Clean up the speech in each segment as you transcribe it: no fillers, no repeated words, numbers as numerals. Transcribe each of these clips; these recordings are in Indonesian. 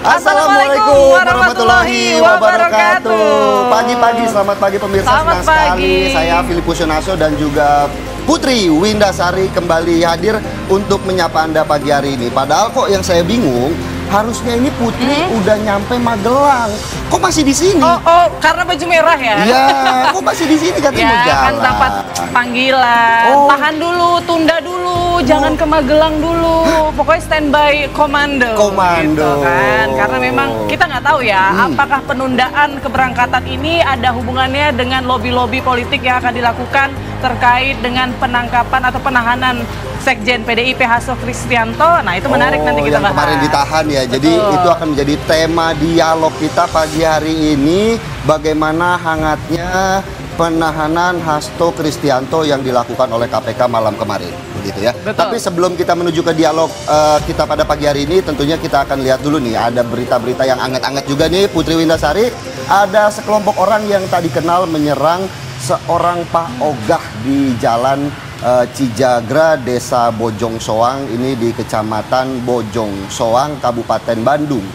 Assalamualaikum warahmatullahi wabarakatuh. Pagi-pagi, selamat pagi pemirsa. Senang sekali saya Filipus Yonaso dan juga Putri Windasari kembali hadir untuk menyapa Anda pagi hari ini. Padahal kok yang saya bingung, harusnya ini Putri udah nyampe Magelang. Kok masih di sini? Oh, karena baju merah ya? Iya, kok masih di sini katanya mau jalan. Kan dapat panggilan. Tahan dulu, tunda dulu, jangan ke Magelang dulu. Pokoknya standby komando. Gitu kan? Karena memang kita nggak tahu ya, apakah penundaan keberangkatan ini ada hubungannya dengan lobby-lobby politik yang akan dilakukan terkait dengan penangkapan atau penahanan Sekjen PDIP Hasto Kristianto. Nah, itu menarik nanti kita bahas. Yang kemarin ditahan ya. Jadi itu akan menjadi tema dialog kita pagi hari ini, bagaimana hangatnya penahanan Hasto Kristianto yang dilakukan oleh KPK malam kemarin, begitu ya. Betul. Tapi sebelum kita menuju ke dialog kita pada pagi hari ini, tentunya kita akan lihat dulu nih, ada berita-berita yang anget-anget juga nih, Putri Windasari. Ada sekelompok orang yang tak dikenal menyerang seorang Pak Ogah di jalan Cijagra, Desa Bojong Soang, ini di Kecamatan Bojong Soang, Kabupaten Bandung.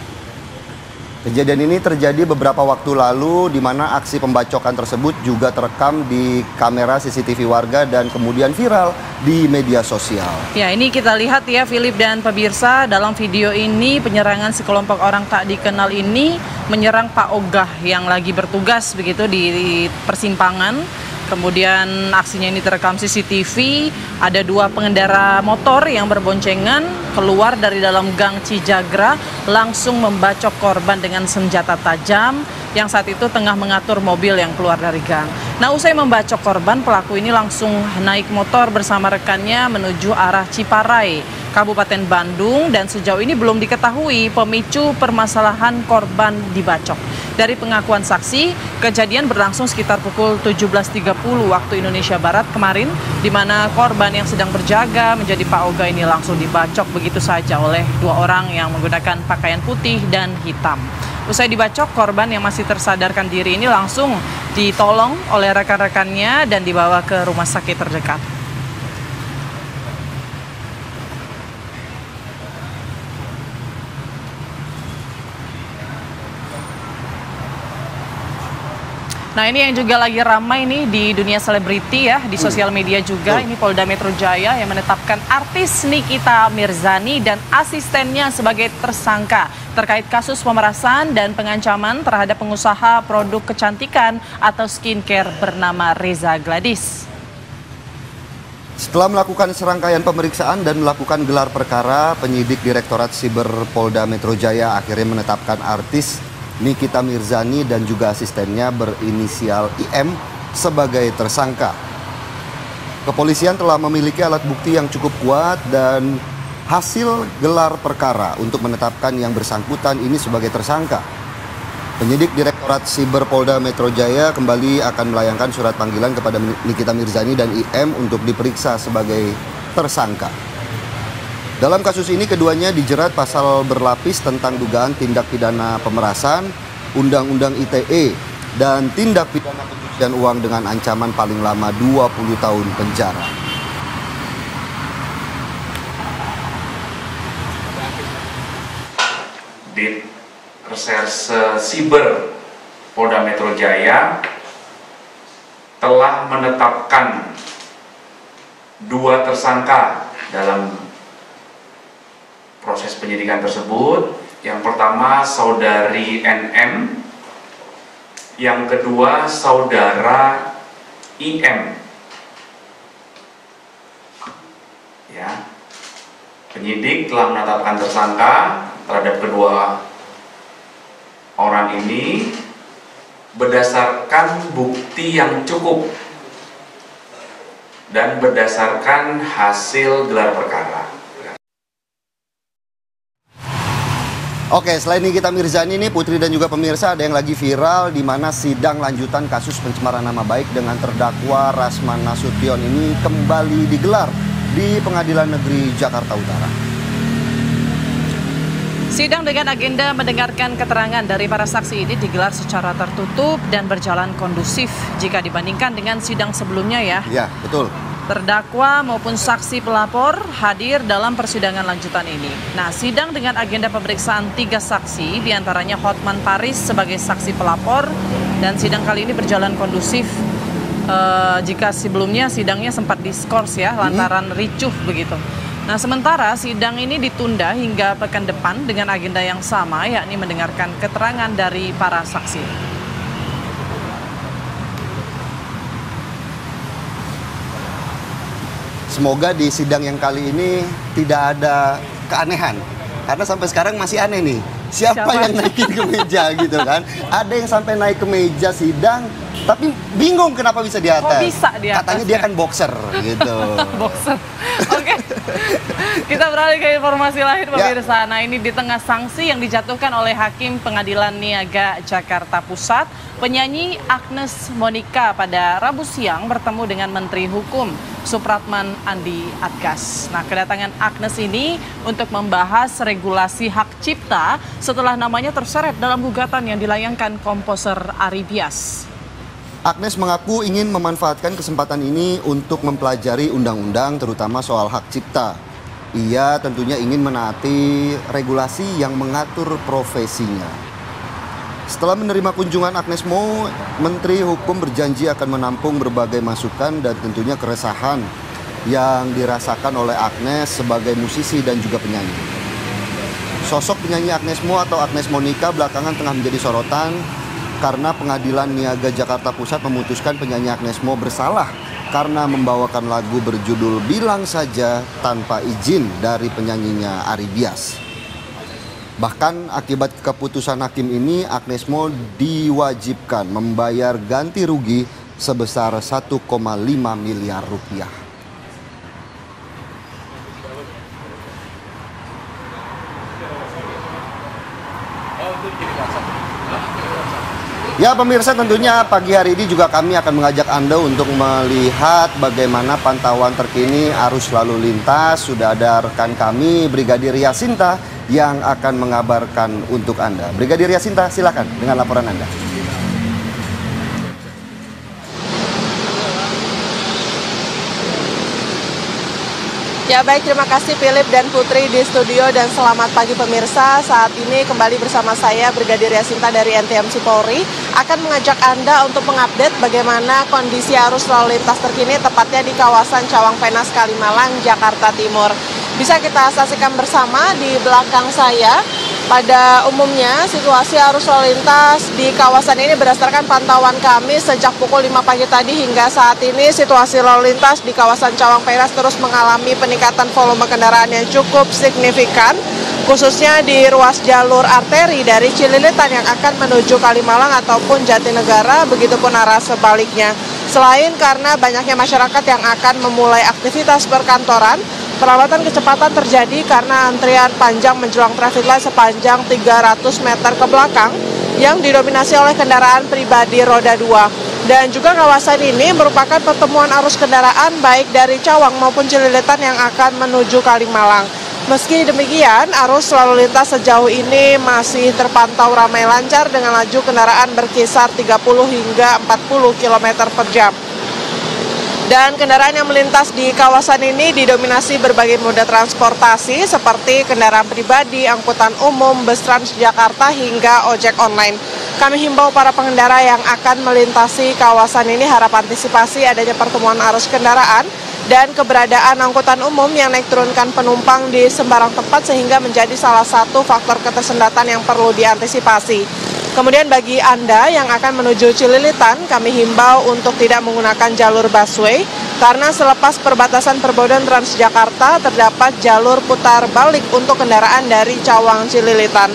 Kejadian ini terjadi beberapa waktu lalu, di mana aksi pembacokan tersebut juga terekam di kamera CCTV warga dan kemudian viral di media sosial. Ya, ini kita lihat ya, Philip dan pemirsa, dalam video ini penyerangan sekelompok orang tak dikenal ini menyerang Pak Ogah yang lagi bertugas begitu di persimpangan. Kemudian aksinya ini terekam CCTV, ada dua pengendara motor yang berboncengan keluar dari dalam gang Cijagra, langsung membacok korban dengan senjata tajam yang saat itu tengah mengatur mobil yang keluar dari gang. Nah, usai membacok korban, pelaku ini langsung naik motor bersama rekannya menuju arah Ciparai, Kabupaten Bandung, dan sejauh ini belum diketahui pemicu permasalahan korban dibacok. Dari pengakuan saksi, kejadian berlangsung sekitar pukul 17.30 waktu Indonesia Barat kemarin, di mana korban yang sedang berjaga menjadi Pak Ogah ini langsung dibacok begitu saja oleh dua orang yang menggunakan pakaian putih dan hitam. Usai dibacok, korban yang masih tersadarkan diri ini langsung ditolong oleh rekan-rekannya dan dibawa ke rumah sakit terdekat. Nah, ini yang juga lagi ramai nih di dunia selebriti ya, di sosial media juga. Ini Polda Metro Jaya yang menetapkan artis Nikita Mirzani dan asistennya sebagai tersangka terkait kasus pemerasan dan pengancaman terhadap pengusaha produk kecantikan atau skincare bernama Reza Gladys. Setelah melakukan serangkaian pemeriksaan dan melakukan gelar perkara, penyidik Direktorat Siber Polda Metro Jaya akhirnya menetapkan artis Nikita Mirzani dan juga asistennya berinisial IM sebagai tersangka. Kepolisian telah memiliki alat bukti yang cukup kuat dan hasil gelar perkara untuk menetapkan yang bersangkutan ini sebagai tersangka. Penyidik Direktorat Siber Polda Metro Jaya kembali akan melayangkan surat panggilan kepada Nikita Mirzani dan IM untuk diperiksa sebagai tersangka. Dalam kasus ini keduanya dijerat pasal berlapis tentang dugaan tindak pidana pemerasan, Undang-Undang ITE, dan tindak pidana pencucian uang dengan ancaman paling lama 20 tahun penjara. Di Reserse Siber Polda Metro Jaya telah menetapkan dua tersangka dalam proses penyidikan tersebut. Yang pertama saudari NM, yang kedua saudara IM. Ya, penyidik telah menetapkan tersangka terhadap kedua orang ini berdasarkan bukti yang cukup dan berdasarkan hasil gelar perkara. Oke, selain Nikita Mirzani ini, Putri dan juga pemirsa, ada yang lagi viral di mana sidang lanjutan kasus pencemaran nama baik dengan terdakwa Rasman Nasution ini kembali digelar di Pengadilan Negeri Jakarta Utara. Sidang dengan agenda mendengarkan keterangan dari para saksi ini digelar secara tertutup dan berjalan kondusif jika dibandingkan dengan sidang sebelumnya ya. Ya, betul. Terdakwa maupun saksi pelapor hadir dalam persidangan lanjutan ini. Nah, sidang dengan agenda pemeriksaan 3 saksi, diantaranya Hotman Paris sebagai saksi pelapor, dan sidang kali ini berjalan kondusif. Jika sebelumnya sidangnya sempat diskors ya, lantaran ricuh begitu. Nah, sementara sidang ini ditunda hingga pekan depan dengan agenda yang sama, yakni mendengarkan keterangan dari para saksi. Semoga di sidang yang kali ini tidak ada keanehan. Karena sampai sekarang masih aneh nih. Siapa yang naikin ke meja gitu kan? Ada yang sampai naik ke meja sidang, tapi bingung kenapa bisa di atas. Kok bisa di atas? Katanya dia kan boxer gitu. Boxer. Oke. Kita beralih ke informasi lain pemirsa. Nah, ini di tengah sanksi yang dijatuhkan oleh Hakim Pengadilan Niaga Jakarta Pusat, penyanyi Agnes Monica pada Rabu siang bertemu dengan Menteri Hukum Supratman Andi Adgas. Nah, kedatangan Agnes ini untuk membahas regulasi hak cipta setelah namanya terseret dalam gugatan yang dilayangkan komposer Ari Bias. Agnes mengaku ingin memanfaatkan kesempatan ini untuk mempelajari undang-undang terutama soal hak cipta. Ia tentunya ingin menaati regulasi yang mengatur profesinya. Setelah menerima kunjungan Agnes Mo, Menteri Hukum berjanji akan menampung berbagai masukan dan tentunya keresahan yang dirasakan oleh Agnes sebagai musisi dan juga penyanyi. Sosok penyanyi Agnes Mo atau Agnes Monica belakangan tengah menjadi sorotan karena Pengadilan Niaga Jakarta Pusat memutuskan penyanyi Agnes Mo bersalah karena membawakan lagu berjudul Bilang Saja tanpa izin dari penyanyinya Ari Bias. Bahkan akibat keputusan hakim ini, Agnes Mo diwajibkan membayar ganti rugi sebesar 1,5 miliar rupiah. Ya pemirsa, tentunya pagi hari ini juga kami akan mengajak Anda untuk melihat bagaimana pantauan terkini arus lalu lintas. Sudah ada rekan kami Brigadir Yasinta yang akan mengabarkan untuk Anda. Brigadir Yasinta, silakan dengan laporan Anda. Ya baik, terima kasih Philip dan Putri di studio dan selamat pagi pemirsa. Saat ini kembali bersama saya Brigadir Yasinta dari NTMC Polri akan mengajak Anda untuk mengupdate bagaimana kondisi arus lalu lintas terkini tepatnya di kawasan Cawang Penas Kalimalang, Jakarta Timur. Bisa kita saksikan bersama di belakang saya. Pada umumnya situasi arus lalu lintas di kawasan ini berdasarkan pantauan kami sejak pukul 5 pagi tadi hingga saat ini situasi lalu lintas di kawasan Cawang Penas terus mengalami peningkatan volume kendaraan yang cukup signifikan, khususnya di ruas jalur arteri dari Cililitan yang akan menuju Kalimalang ataupun Jatinegara, begitupun arah sebaliknya. Selain karena banyaknya masyarakat yang akan memulai aktivitas perkantoran, perlambatan kecepatan terjadi karena antrian panjang menjelang traffic light sepanjang 300 meter ke belakang yang didominasi oleh kendaraan pribadi roda 2. Dan juga kawasan ini merupakan pertemuan arus kendaraan baik dari Cawang maupun Cililitan yang akan menuju Kalimalang. Meski demikian, arus lalu lintas sejauh ini masih terpantau ramai lancar dengan laju kendaraan berkisar 30 hingga 40 km per jam. Dan kendaraan yang melintas di kawasan ini didominasi berbagai moda transportasi seperti kendaraan pribadi, angkutan umum, bus Transjakarta hingga ojek online. Kami himbau para pengendara yang akan melintasi kawasan ini harap antisipasi adanya pertemuan arus kendaraan dan keberadaan angkutan umum yang naik turunkan penumpang di sembarang tempat sehingga menjadi salah satu faktor ketersendatan yang perlu diantisipasi. Kemudian bagi Anda yang akan menuju Cililitan, kami himbau untuk tidak menggunakan jalur busway karena selepas perbatasan Perbodon Transjakarta terdapat jalur putar balik untuk kendaraan dari Cawang Cililitan.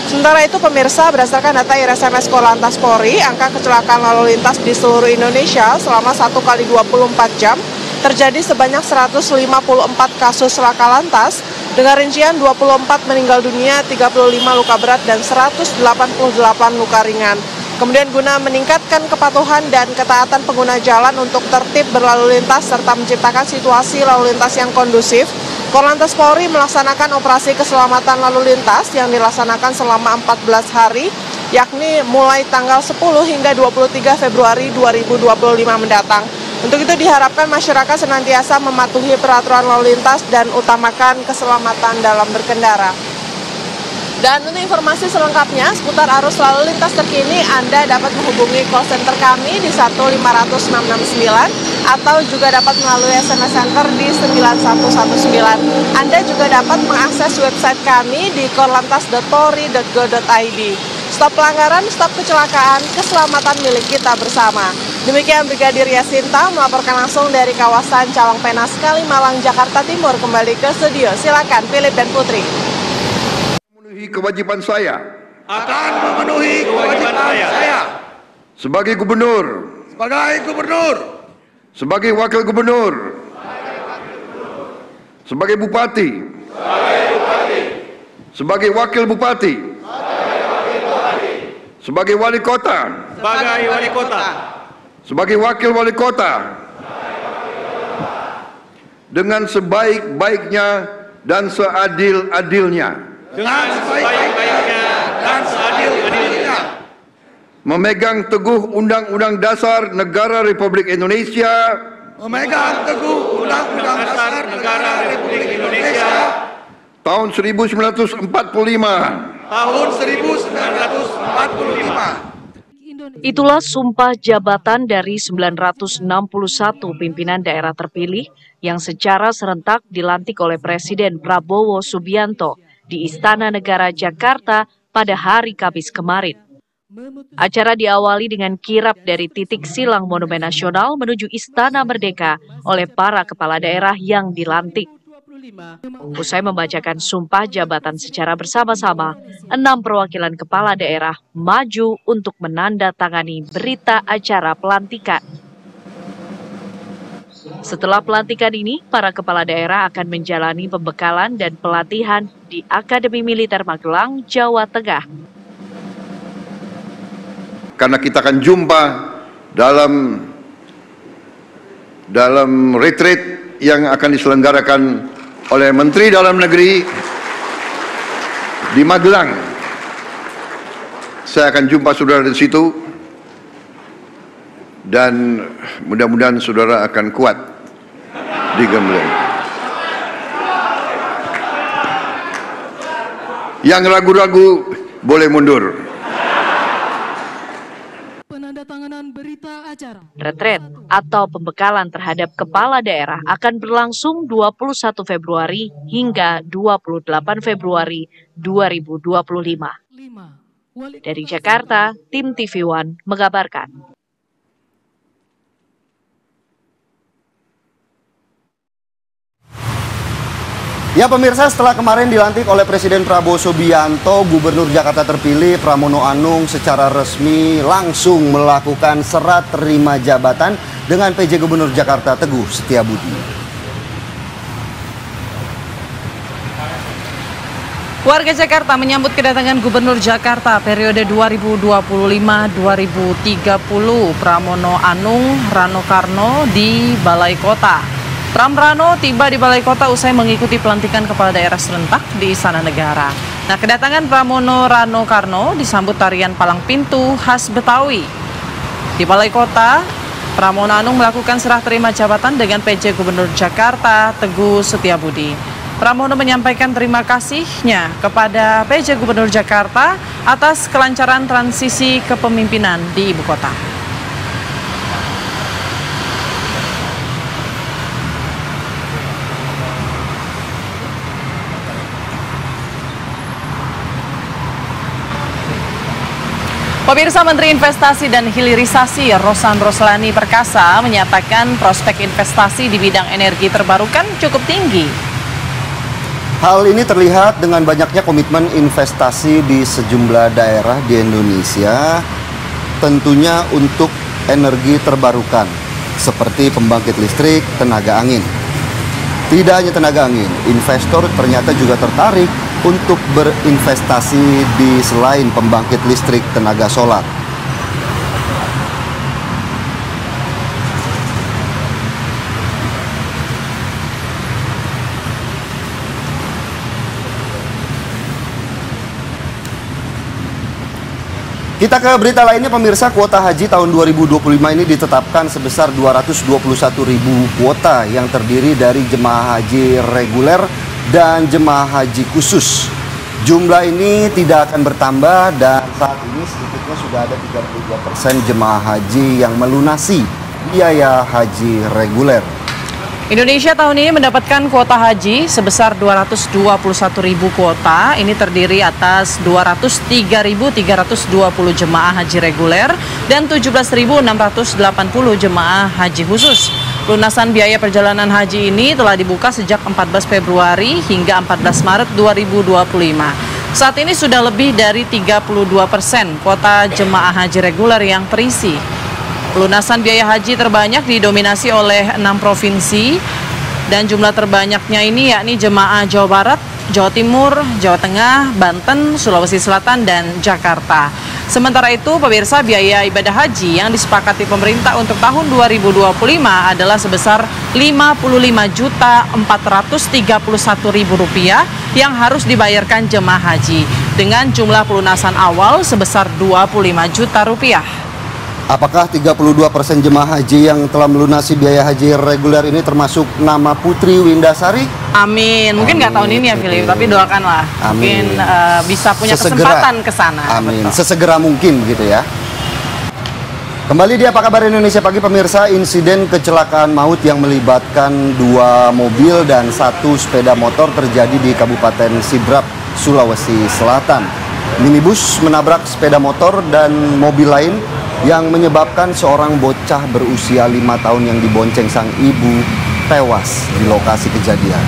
Sementara itu pemirsa, berdasarkan data IRSMS Korlantas Polri, angka kecelakaan lalu lintas di seluruh Indonesia selama 1 kali 24 jam terjadi sebanyak 154 kasus laka lantas dengan rincian 24 meninggal dunia, 35 luka berat, dan 188 luka ringan. Kemudian guna meningkatkan kepatuhan dan ketaatan pengguna jalan untuk tertib berlalu lintas serta menciptakan situasi lalu lintas yang kondusif, Korlantas Polri melaksanakan operasi keselamatan lalu lintas yang dilaksanakan selama 14 hari, yakni mulai tanggal 10 hingga 23 Februari 2025 mendatang. Untuk itu diharapkan masyarakat senantiasa mematuhi peraturan lalu lintas dan utamakan keselamatan dalam berkendara. Dan untuk informasi selengkapnya seputar arus lalu lintas terkini, Anda dapat menghubungi call center kami di 1500669 atau juga dapat melalui SMS Center di 9119. Anda juga dapat mengakses website kami di korlantas.polri.go.id. Stop pelanggaran, stop kecelakaan, keselamatan milik kita bersama. Demikian Brigadir Yasinta melaporkan langsung dari kawasan Cawang Penas, Kalimalang, Jakarta Timur. Kembali ke studio, silakan Philip dan Putri. Kewajiban saya akan memenuhi kewajiban saya sebagai gubernur, sebagai wakil gubernur, sebagai bupati, sebagai wakil bupati, sebagai wali kota, sebagai wakil wali kota, dengan sebaik-baiknya dan seadil-adilnya, memegang teguh Undang-Undang Dasar Negara Republik Indonesia, tahun 1945, Itulah sumpah jabatan dari 961 pimpinan daerah terpilih yang secara serentak dilantik oleh Presiden Prabowo Subianto di Istana Negara Jakarta pada hari Kamis kemarin. Acara diawali dengan kirap dari titik silang Monumen Nasional menuju Istana Merdeka oleh para kepala daerah yang dilantik. Usai membacakan sumpah jabatan secara bersama-sama, 6 perwakilan kepala daerah maju untuk menandatangani berita acara pelantikan. Setelah pelantikan ini, para kepala daerah akan menjalani pembekalan dan pelatihan di Akademi Militer Magelang, Jawa Tengah. karena kita akan jumpa dalam retreat yang akan diselenggarakan oleh Menteri Dalam Negeri di Magelang. Saya akan jumpa saudara di situ dan mudah-mudahan saudara akan kuat di Gembleng. Yang ragu-ragu boleh mundur. Penandatanganan berita acara. Retret atau pembekalan terhadap kepala daerah akan berlangsung 21 Februari hingga 28 Februari 2025. Dari Jakarta, tim TV One mengabarkan. Ya pemirsa, setelah kemarin dilantik oleh Presiden Prabowo Subianto, Gubernur Jakarta terpilih Pramono Anung secara resmi langsung melakukan serah terima jabatan dengan PJ Gubernur Jakarta Teguh Setiabudi. Warga Jakarta menyambut kedatangan Gubernur Jakarta periode 2025-2030 Pramono Anung Rano Karno di Balai Kota. Pram Rano tiba di Balai Kota usai mengikuti pelantikan kepala daerah serentak di Istana Negara. Nah, kedatangan Pramono Rano Karno disambut tarian palang pintu khas Betawi. Di Balai Kota, Pramono Anung melakukan serah terima jabatan dengan PJ Gubernur Jakarta Teguh Setiabudi. Pramono menyampaikan terima kasihnya kepada PJ Gubernur Jakarta atas kelancaran transisi kepemimpinan di ibu kota. Pemirsa, Menteri Investasi dan Hilirisasi Rosan Roslani Perkasa menyatakan prospek investasi di bidang energi terbarukan cukup tinggi. Hal ini terlihat dengan banyaknya komitmen investasi di sejumlah daerah di Indonesia, tentunya untuk energi terbarukan, seperti pembangkit listrik, tenaga angin. Tidak hanya tenaga angin, investor ternyata juga tertarik untuk berinvestasi di selain pembangkit listrik tenaga solar. Kita ke berita lainnya pemirsa, kuota haji tahun 2025 ini ditetapkan sebesar 221.000 kuota yang terdiri dari jemaah haji reguler dan jemaah haji khusus. Jumlah ini tidak akan bertambah dan saat ini sedikitnya sudah ada 32% jemaah haji yang melunasi biaya haji reguler. Indonesia tahun ini mendapatkan kuota haji sebesar 221.000 kuota. Ini terdiri atas 203.320 jemaah haji reguler dan 17.680 jemaah haji khusus. Lunasan biaya perjalanan haji ini telah dibuka sejak 14 Februari hingga 14 Maret 2025. Saat ini sudah lebih dari 32% kuota jemaah haji reguler yang terisi. Pelunasan biaya haji terbanyak didominasi oleh 6 provinsi dan jumlah terbanyaknya ini yakni jemaah Jawa Barat, Jawa Timur, Jawa Tengah, Banten, Sulawesi Selatan, dan Jakarta. Sementara itu, pemirsa, biaya ibadah haji yang disepakati pemerintah untuk tahun 2025 adalah sebesar Rp55.431.000 yang harus dibayarkan jemaah haji dengan jumlah pelunasan awal sebesar Rp25 juta. Apakah 32% jemaah haji yang telah melunasi biaya haji reguler ini termasuk nama Putri Windasari? Amin. Mungkin nggak tahun ini ya, Philip, tapi doakanlah. Mungkin bisa punya kesempatan ke sana. Amin. Betul. Sesegera mungkin gitu ya. Kembali di Apa Kabar Indonesia Pagi pemirsa, insiden kecelakaan maut yang melibatkan 2 mobil dan 1 sepeda motor terjadi di Kabupaten Sidrap, Sulawesi Selatan. Minibus menabrak sepeda motor dan mobil lain yang menyebabkan seorang bocah berusia 5 tahun yang dibonceng sang ibu tewas di lokasi kejadian.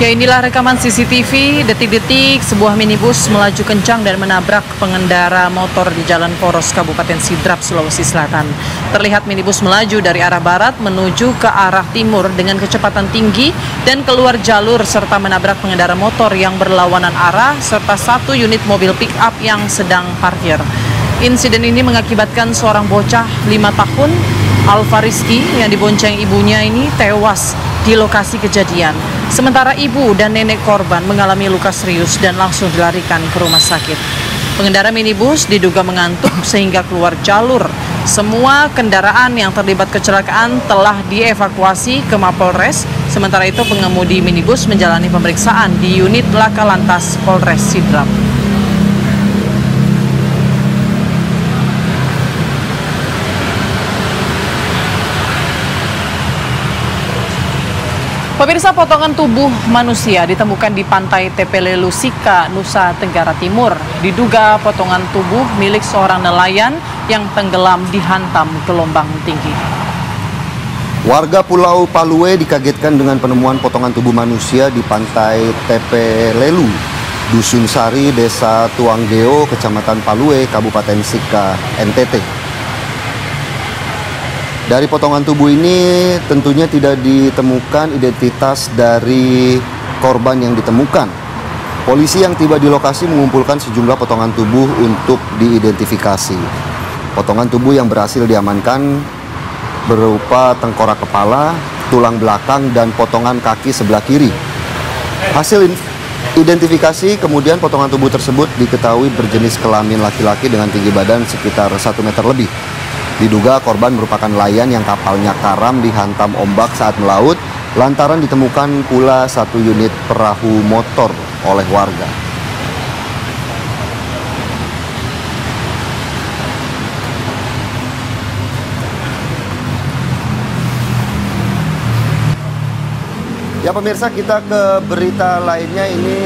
Ya, inilah rekaman CCTV detik-detik sebuah minibus melaju kencang dan menabrak pengendara motor di Jalan Poros, Kabupaten Sidrap, Sulawesi Selatan. Terlihat minibus melaju dari arah barat menuju ke arah timur dengan kecepatan tinggi dan keluar jalur serta menabrak pengendara motor yang berlawanan arah serta 1 unit mobil pick-up yang sedang parkir. Insiden ini mengakibatkan seorang bocah 5 tahun, Alfa Rizky, yang dibonceng ibunya ini tewas di lokasi kejadian. Sementara ibu dan nenek korban mengalami luka serius dan langsung dilarikan ke rumah sakit. Pengendara minibus diduga mengantuk sehingga keluar jalur. Semua kendaraan yang terlibat kecelakaan telah dievakuasi ke Mapolres. Sementara itu pengemudi minibus menjalani pemeriksaan di unit Laka Lantas Polres Sidrap. Pemirsa, potongan tubuh manusia ditemukan di pantai Tepelelu Sika, Nusa Tenggara Timur. Diduga potongan tubuh milik seorang nelayan yang tenggelam dihantam gelombang tinggi. Warga Pulau Palue dikagetkan dengan penemuan potongan tubuh manusia di pantai Tepelelu, Dusun Sari, Desa Tuanggeo, Kecamatan Palue, Kabupaten Sika, NTT. Dari potongan tubuh ini tentunya tidak ditemukan identitas dari korban yang ditemukan. Polisi yang tiba di lokasi mengumpulkan sejumlah potongan tubuh untuk diidentifikasi. Potongan tubuh yang berhasil diamankan berupa tengkorak kepala, tulang belakang, dan potongan kaki sebelah kiri. Hasil identifikasi kemudian potongan tubuh tersebut diketahui berjenis kelamin laki-laki dengan tinggi badan sekitar 1 meter lebih. Diduga korban merupakan nelayan yang kapalnya karam dihantam ombak saat melaut, lantaran ditemukan pula 1 unit perahu motor oleh warga. Ya pemirsa, kita ke berita lainnya. Ini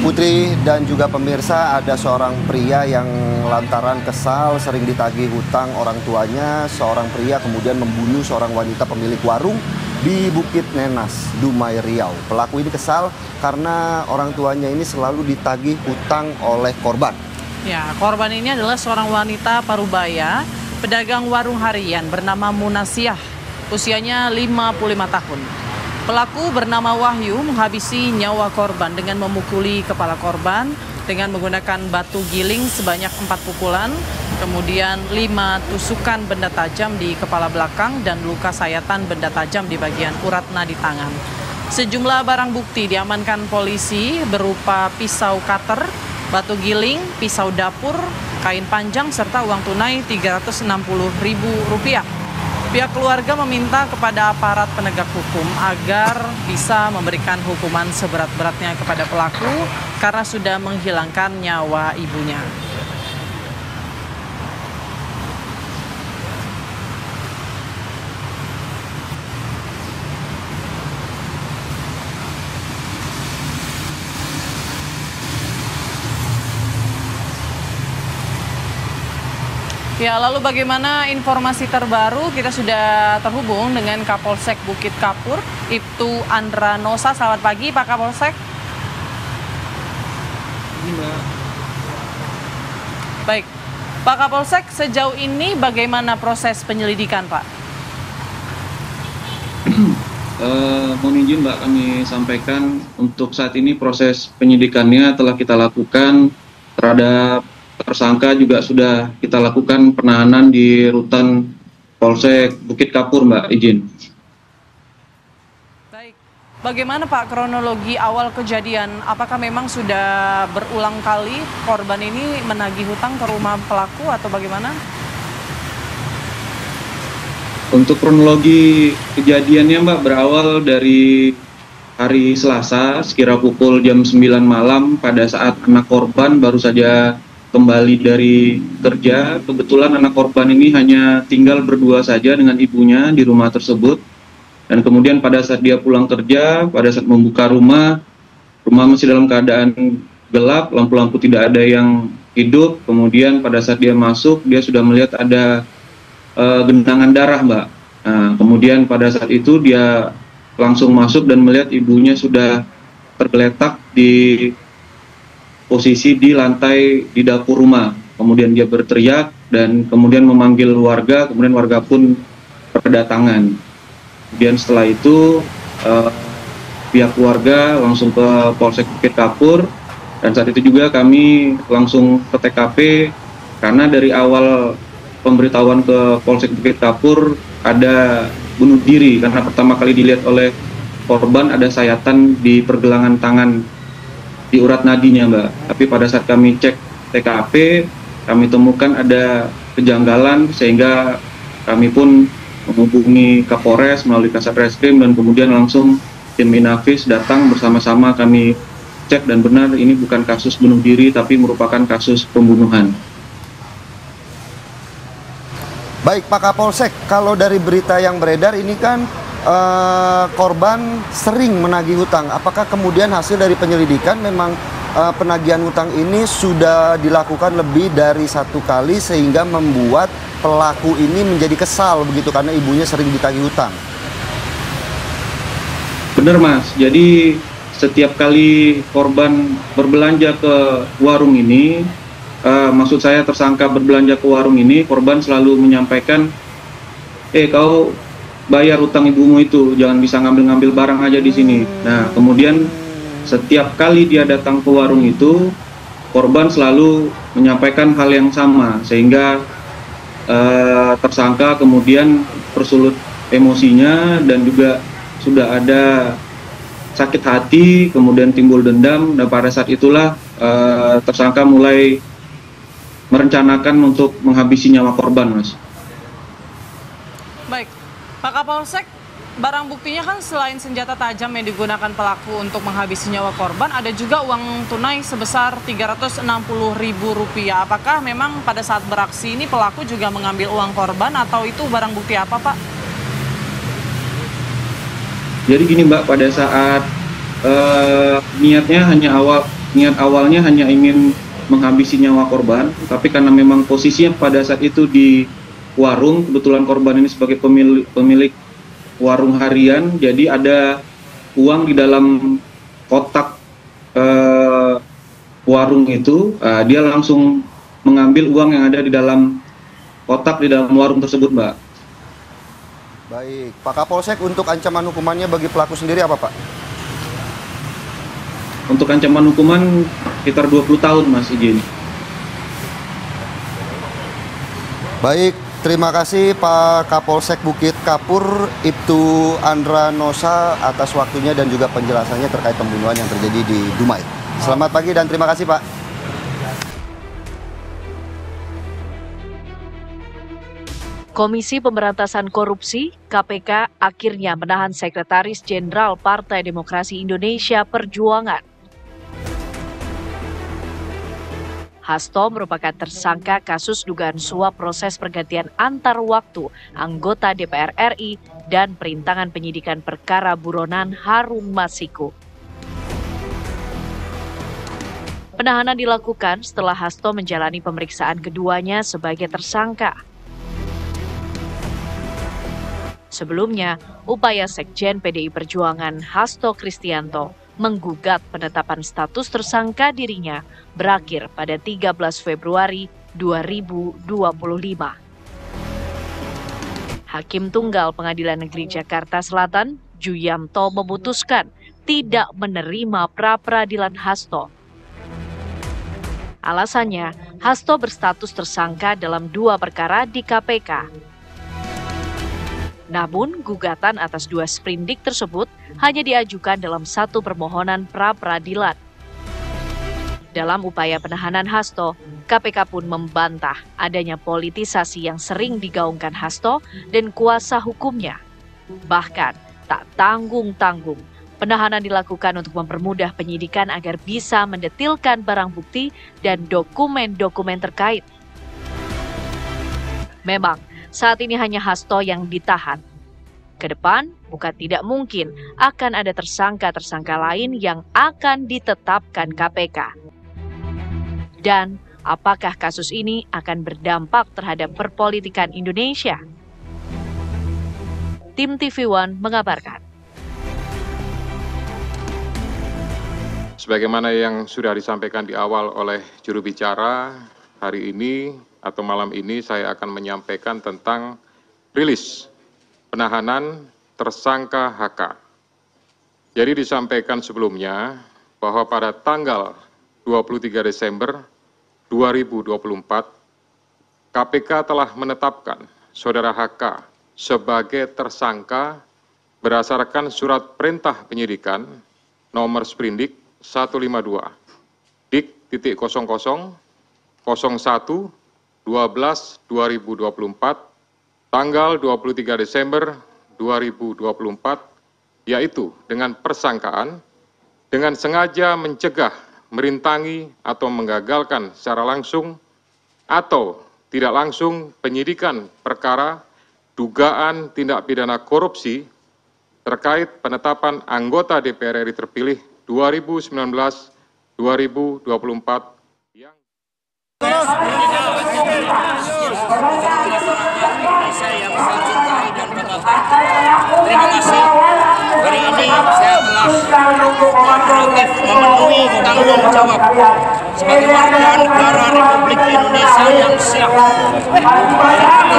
Putri dan juga pemirsa, ada seorang pria yang lantaran kesal sering ditagih hutang orang tuanya. Seorang pria kemudian membunuh seorang wanita pemilik warung di Bukit Nenas, Dumai, Riau. Pelaku ini kesal karena orang tuanya ini selalu ditagih hutang oleh korban. Ya, korban ini adalah seorang wanita parubaya, pedagang warung harian bernama Munasiah, usianya 55 tahun. Pelaku bernama Wahyu menghabisi nyawa korban dengan memukuli kepala korban dengan menggunakan batu giling sebanyak 4 pukulan, kemudian 5 tusukan benda tajam di kepala belakang dan luka sayatan benda tajam di bagian urat nadi tangan. Sejumlah barang bukti diamankan polisi berupa pisau cutter, batu giling, pisau dapur, kain panjang serta uang tunai Rp360.000. Pihak keluarga meminta kepada aparat penegak hukum agar bisa memberikan hukuman seberat-beratnya kepada pelaku karena sudah menghilangkan nyawa ibunya. Ya, lalu bagaimana informasi terbaru? Kita sudah terhubung dengan Kapolsek Bukit Kapur, Ibtu Andra Nosa. Selamat pagi, Pak Kapolsek. Baik, Pak Kapolsek, sejauh ini bagaimana proses penyelidikan, Pak? Mohon izin Mbak, kami sampaikan untuk saat ini proses penyidikannya telah kita lakukan terhadap tersangka, juga sudah kita lakukan penahanan di rutan Polsek Bukit Kapur, Mbak, izin. Baik, bagaimana Pak kronologi awal kejadian? Apakah memang sudah berulang kali korban ini menagih hutang ke rumah pelaku atau bagaimana? Untuk kronologi kejadiannya, Mbak, berawal dari hari Selasa sekira pukul jam 9 malam pada saat anak korban baru saja kembali dari kerja. Kebetulan anak korban ini hanya tinggal berdua saja dengan ibunya di rumah tersebut. Dan kemudian pada saat dia pulang kerja, pada saat membuka rumah masih dalam keadaan gelap, lampu-lampu tidak ada yang hidup. Kemudian pada saat dia masuk, dia sudah melihat ada genangan darah, Mbak. Nah, kemudian pada saat itu dia langsung masuk dan melihat ibunya sudah tergeletak di posisi di lantai di dapur rumah. Kemudian dia berteriak dan kemudian memanggil warga, kemudian warga pun berdatangan. Kemudian setelah itu pihak keluarga langsung ke Polsek Bukit Kapur, dan saat itu juga kami langsung ke TKP karena dari awal pemberitahuan ke Polsek Bukit Kapur ada bunuh diri, karena pertama kali dilihat oleh korban ada sayatan di pergelangan tangan di urat nadinya, Mbak. Tapi pada saat kami cek TKP, kami temukan ada kejanggalan sehingga kami pun menghubungi Kapolres melalui Kasat Reskrim, dan kemudian langsung tim Inavis datang bersama-sama kami cek, dan benar ini bukan kasus bunuh diri tapi merupakan kasus pembunuhan. Baik, Pak Kapolsek, kalau dari berita yang beredar ini kan korban sering menagih hutang. Apakah kemudian hasil dari penyelidikan memang penagihan hutang ini sudah dilakukan lebih dari satu kali sehingga membuat pelaku ini menjadi kesal begitu karena ibunya sering ditagih hutang? Benar, Mas. Jadi setiap kali korban berbelanja ke warung ini, maksud saya tersangka berbelanja ke warung ini, korban selalu menyampaikan, kau bayar utang ibumu itu, jangan bisa ngambil-ngambil barang aja di sini. Nah, kemudian setiap kali dia datang ke warung itu, korban selalu menyampaikan hal yang sama, sehingga tersangka kemudian tersulut emosinya dan juga sudah ada sakit hati, kemudian timbul dendam, dan pada saat itulah tersangka mulai merencanakan untuk menghabisi nyawa korban, Mas. Baik, Pak Kapolsek, barang buktinya kan selain senjata tajam yang digunakan pelaku untuk menghabisi nyawa korban, ada juga uang tunai sebesar Rp360.000. Apakah memang pada saat beraksi ini pelaku juga mengambil uang korban atau itu barang bukti apa, Pak? Jadi gini, Mbak, pada saat niat awalnya hanya ingin menghabisi nyawa korban, tapi karena memang posisinya pada saat itu di warung, kebetulan korban ini sebagai pemilik warung harian, jadi ada uang di dalam kotak warung itu, dia langsung mengambil uang yang ada di dalam kotak di dalam warung tersebut, Mbak. Baik, Pak Kapolsek, untuk ancaman hukumannya bagi pelaku sendiri apa, Pak? Untuk ancaman hukuman sekitar 20 tahun, Mas, izin. Baik, terima kasih Pak Kapolsek Bukit Kapur, Ibtu Andra Nosa, atas waktunya dan juga penjelasannya terkait pembunuhan yang terjadi di Dumai. Selamat pagi dan terima kasih, Pak. Komisi Pemberantasan Korupsi (KPK) akhirnya menahan Sekretaris Jenderal Partai Demokrasi Indonesia Perjuangan. Hasto merupakan tersangka kasus dugaan suap proses pergantian antar waktu anggota DPR RI dan perintangan penyidikan perkara buronan Harun Masiku. Penahanan dilakukan setelah Hasto menjalani pemeriksaan keduanya sebagai tersangka. Sebelumnya, upaya Sekjen PDI Perjuangan Hasto Kristianto menggugat penetapan status tersangka dirinya berakhir pada 13 Februari 2025. Hakim Tunggal Pengadilan Negeri Jakarta Selatan, Juyamto, memutuskan tidak menerima pra-peradilan Hasto. Alasannya, Hasto berstatus tersangka dalam 2 perkara di KPK. Namun, gugatan atas 2 sprindik tersebut hanya diajukan dalam 1 permohonan pra-peradilan. Dalam upaya penahanan Hasto, KPK pun membantah adanya politisasi yang sering digaungkan Hasto dan kuasa hukumnya. Bahkan, tak tanggung-tanggung, penahanan dilakukan untuk mempermudah penyidikan agar bisa mendetilkan barang bukti dan dokumen-dokumen terkait. Memang, saat ini hanya Hasto yang ditahan. Ke depan, bukan tidak mungkin akan ada tersangka-tersangka lain yang akan ditetapkan KPK. Dan apakah kasus ini akan berdampak terhadap perpolitikan Indonesia? Tim TV One mengabarkan. Sebagaimana yang sudah disampaikan di awal oleh juru bicara, hari ini atau malam ini saya akan menyampaikan tentang rilis penahanan tersangka HK. Jadi disampaikan sebelumnya bahwa pada tanggal 23 Desember 2024, KPK telah menetapkan Saudara HK sebagai tersangka berdasarkan surat perintah penyidikan nomor sprindik 152 dik.01/12/2024 tanggal 23 Desember 2024, yaitu dengan persangkaan dengan sengaja mencegah, merintangi atau menggagalkan secara langsung atau tidak langsung penyidikan perkara dugaan tindak pidana korupsi terkait penetapan anggota DPR RI terpilih 2019-2024 yang Terima kasih. Hari ini saya telah kooperatif memenuhi tanggung jawab sebagai warga negara Republik Indonesia yang siap pemeriksaan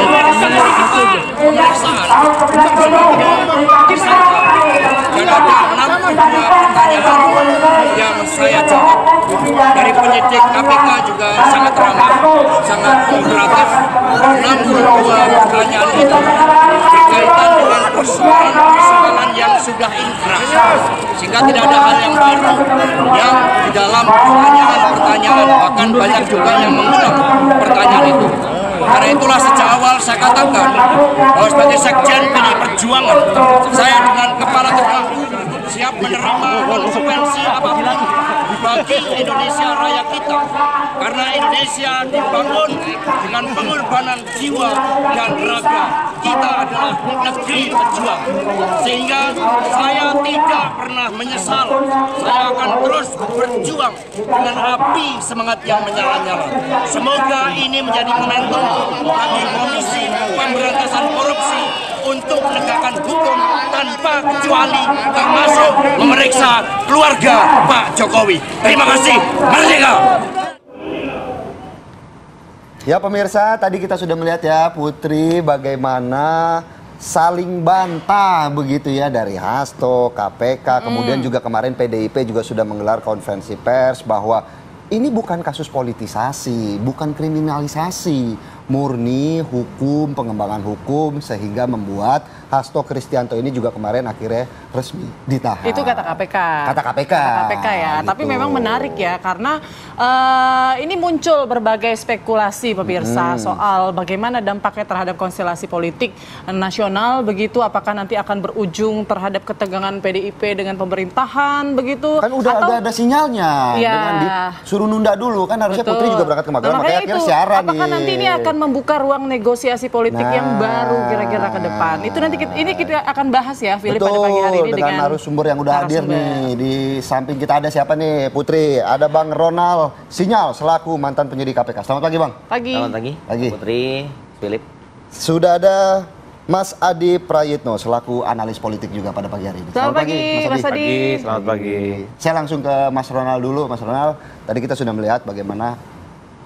dan ada 62 pertanyaan yang saya jawab dari penyidik KPK juga sangat ramah, sangat kooperatif. 62 pertanyaan itu berkaitan dengan persoalan yang sudah inkrah, sehingga tidak ada hal yang baru yang di dalam pertanyaan-pertanyaan, bahkan banyak juga yang mengulang pertanyaan itu. Karena itulah sejak awal saya katakan bahwa sebagai Sekjen PDI Perjuangan, saya dengan kepala tegak siap menerima konsekuensi apapun bagi Indonesia Raya kita. Karena Indonesia dibangun dengan pengorbanan jiwa dan raga. Kita adalah negeri pejuang. Sehingga saya tidak pernah menyesal. Saya akan terus berjuang dengan api semangat yang menyala-nyala. Semoga ini menjadi momentum bagi Komisi Pemberantasan Korupsi untuk menegakkan hukum tanpa kecuali, termasuk memeriksa keluarga Pak Jokowi. Terima kasih. Merdeka! Ya pemirsa, tadi kita sudah melihat ya Putri bagaimana saling bantah begitu ya dari Hasto, KPK, kemudian juga kemarin PDIP juga sudah menggelar konferensi pers bahwa ini bukan kasus politisasi, bukan kriminalisasi, murni hukum, pengembangan hukum, sehingga membuat Hasto Kristianto ini juga kemarin akhirnya resmi ditahan. Itu kata KPK. Kata KPK. Kata KPK ya. Gitu. Tapi memang menarik ya, karena ini muncul berbagai spekulasi pemirsa soal bagaimana dampaknya terhadap konstelasi politik nasional begitu. Apakah nanti akan berujung terhadap ketegangan PDIP dengan pemerintahan begitu? Kan udah ada sinyalnya. Ya. Dengan disuruh nunda dulu kan harusnya Betul. Putri juga berangkat ke Magelang. Makanya akhirnya itu, siaran apakah nih. nanti ini akan membuka ruang negosiasi politik yang baru kira-kira ke depan? Itu nanti kita akan bahas ya, Philip, pada pagi hari ini dengan narasumber yang udah hadir nih. Di samping kita ada siapa nih, Putri? Ada Bang Ronald Sinyal selaku mantan penyidik KPK. Selamat pagi, Bang. Pagi. Selamat pagi. Putri, Philip. Sudah ada Mas Adi Prayitno selaku analis politik juga pada pagi hari ini. Selamat pagi, Mas Adi. Selamat pagi. Saya langsung ke Mas Ronald dulu. Mas Ronald, tadi kita sudah melihat bagaimana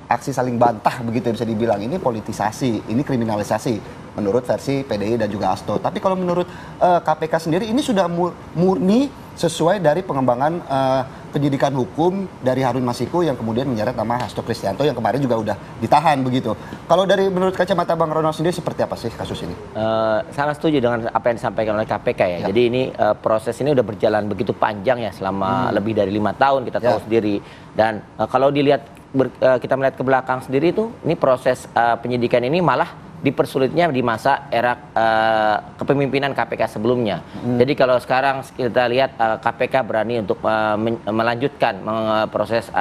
aksi saling bantah begitu bisa dibilang. Ini politisasi, ini kriminalisasi menurut versi PDI dan juga Hasto. Tapi kalau menurut KPK sendiri ini sudah murni sesuai dari pengembangan penyidikan hukum dari Harun Masiku yang kemudian menyeret nama Hasto Kristianto yang kemarin juga udah ditahan begitu. Kalau dari menurut kacamata Bang Ronald sendiri seperti apa sih kasus ini? Sangat setuju dengan apa yang disampaikan oleh KPK ya. Jadi ini proses ini udah berjalan begitu panjang ya selama lebih dari 5 tahun kita tahu sendiri. Dan kalau dilihat kita melihat ke belakang sendiri itu ini proses penyidikan ini malah dipersulitnya di masa era kepemimpinan KPK sebelumnya. Jadi kalau sekarang kita lihat KPK berani untuk melanjutkan proses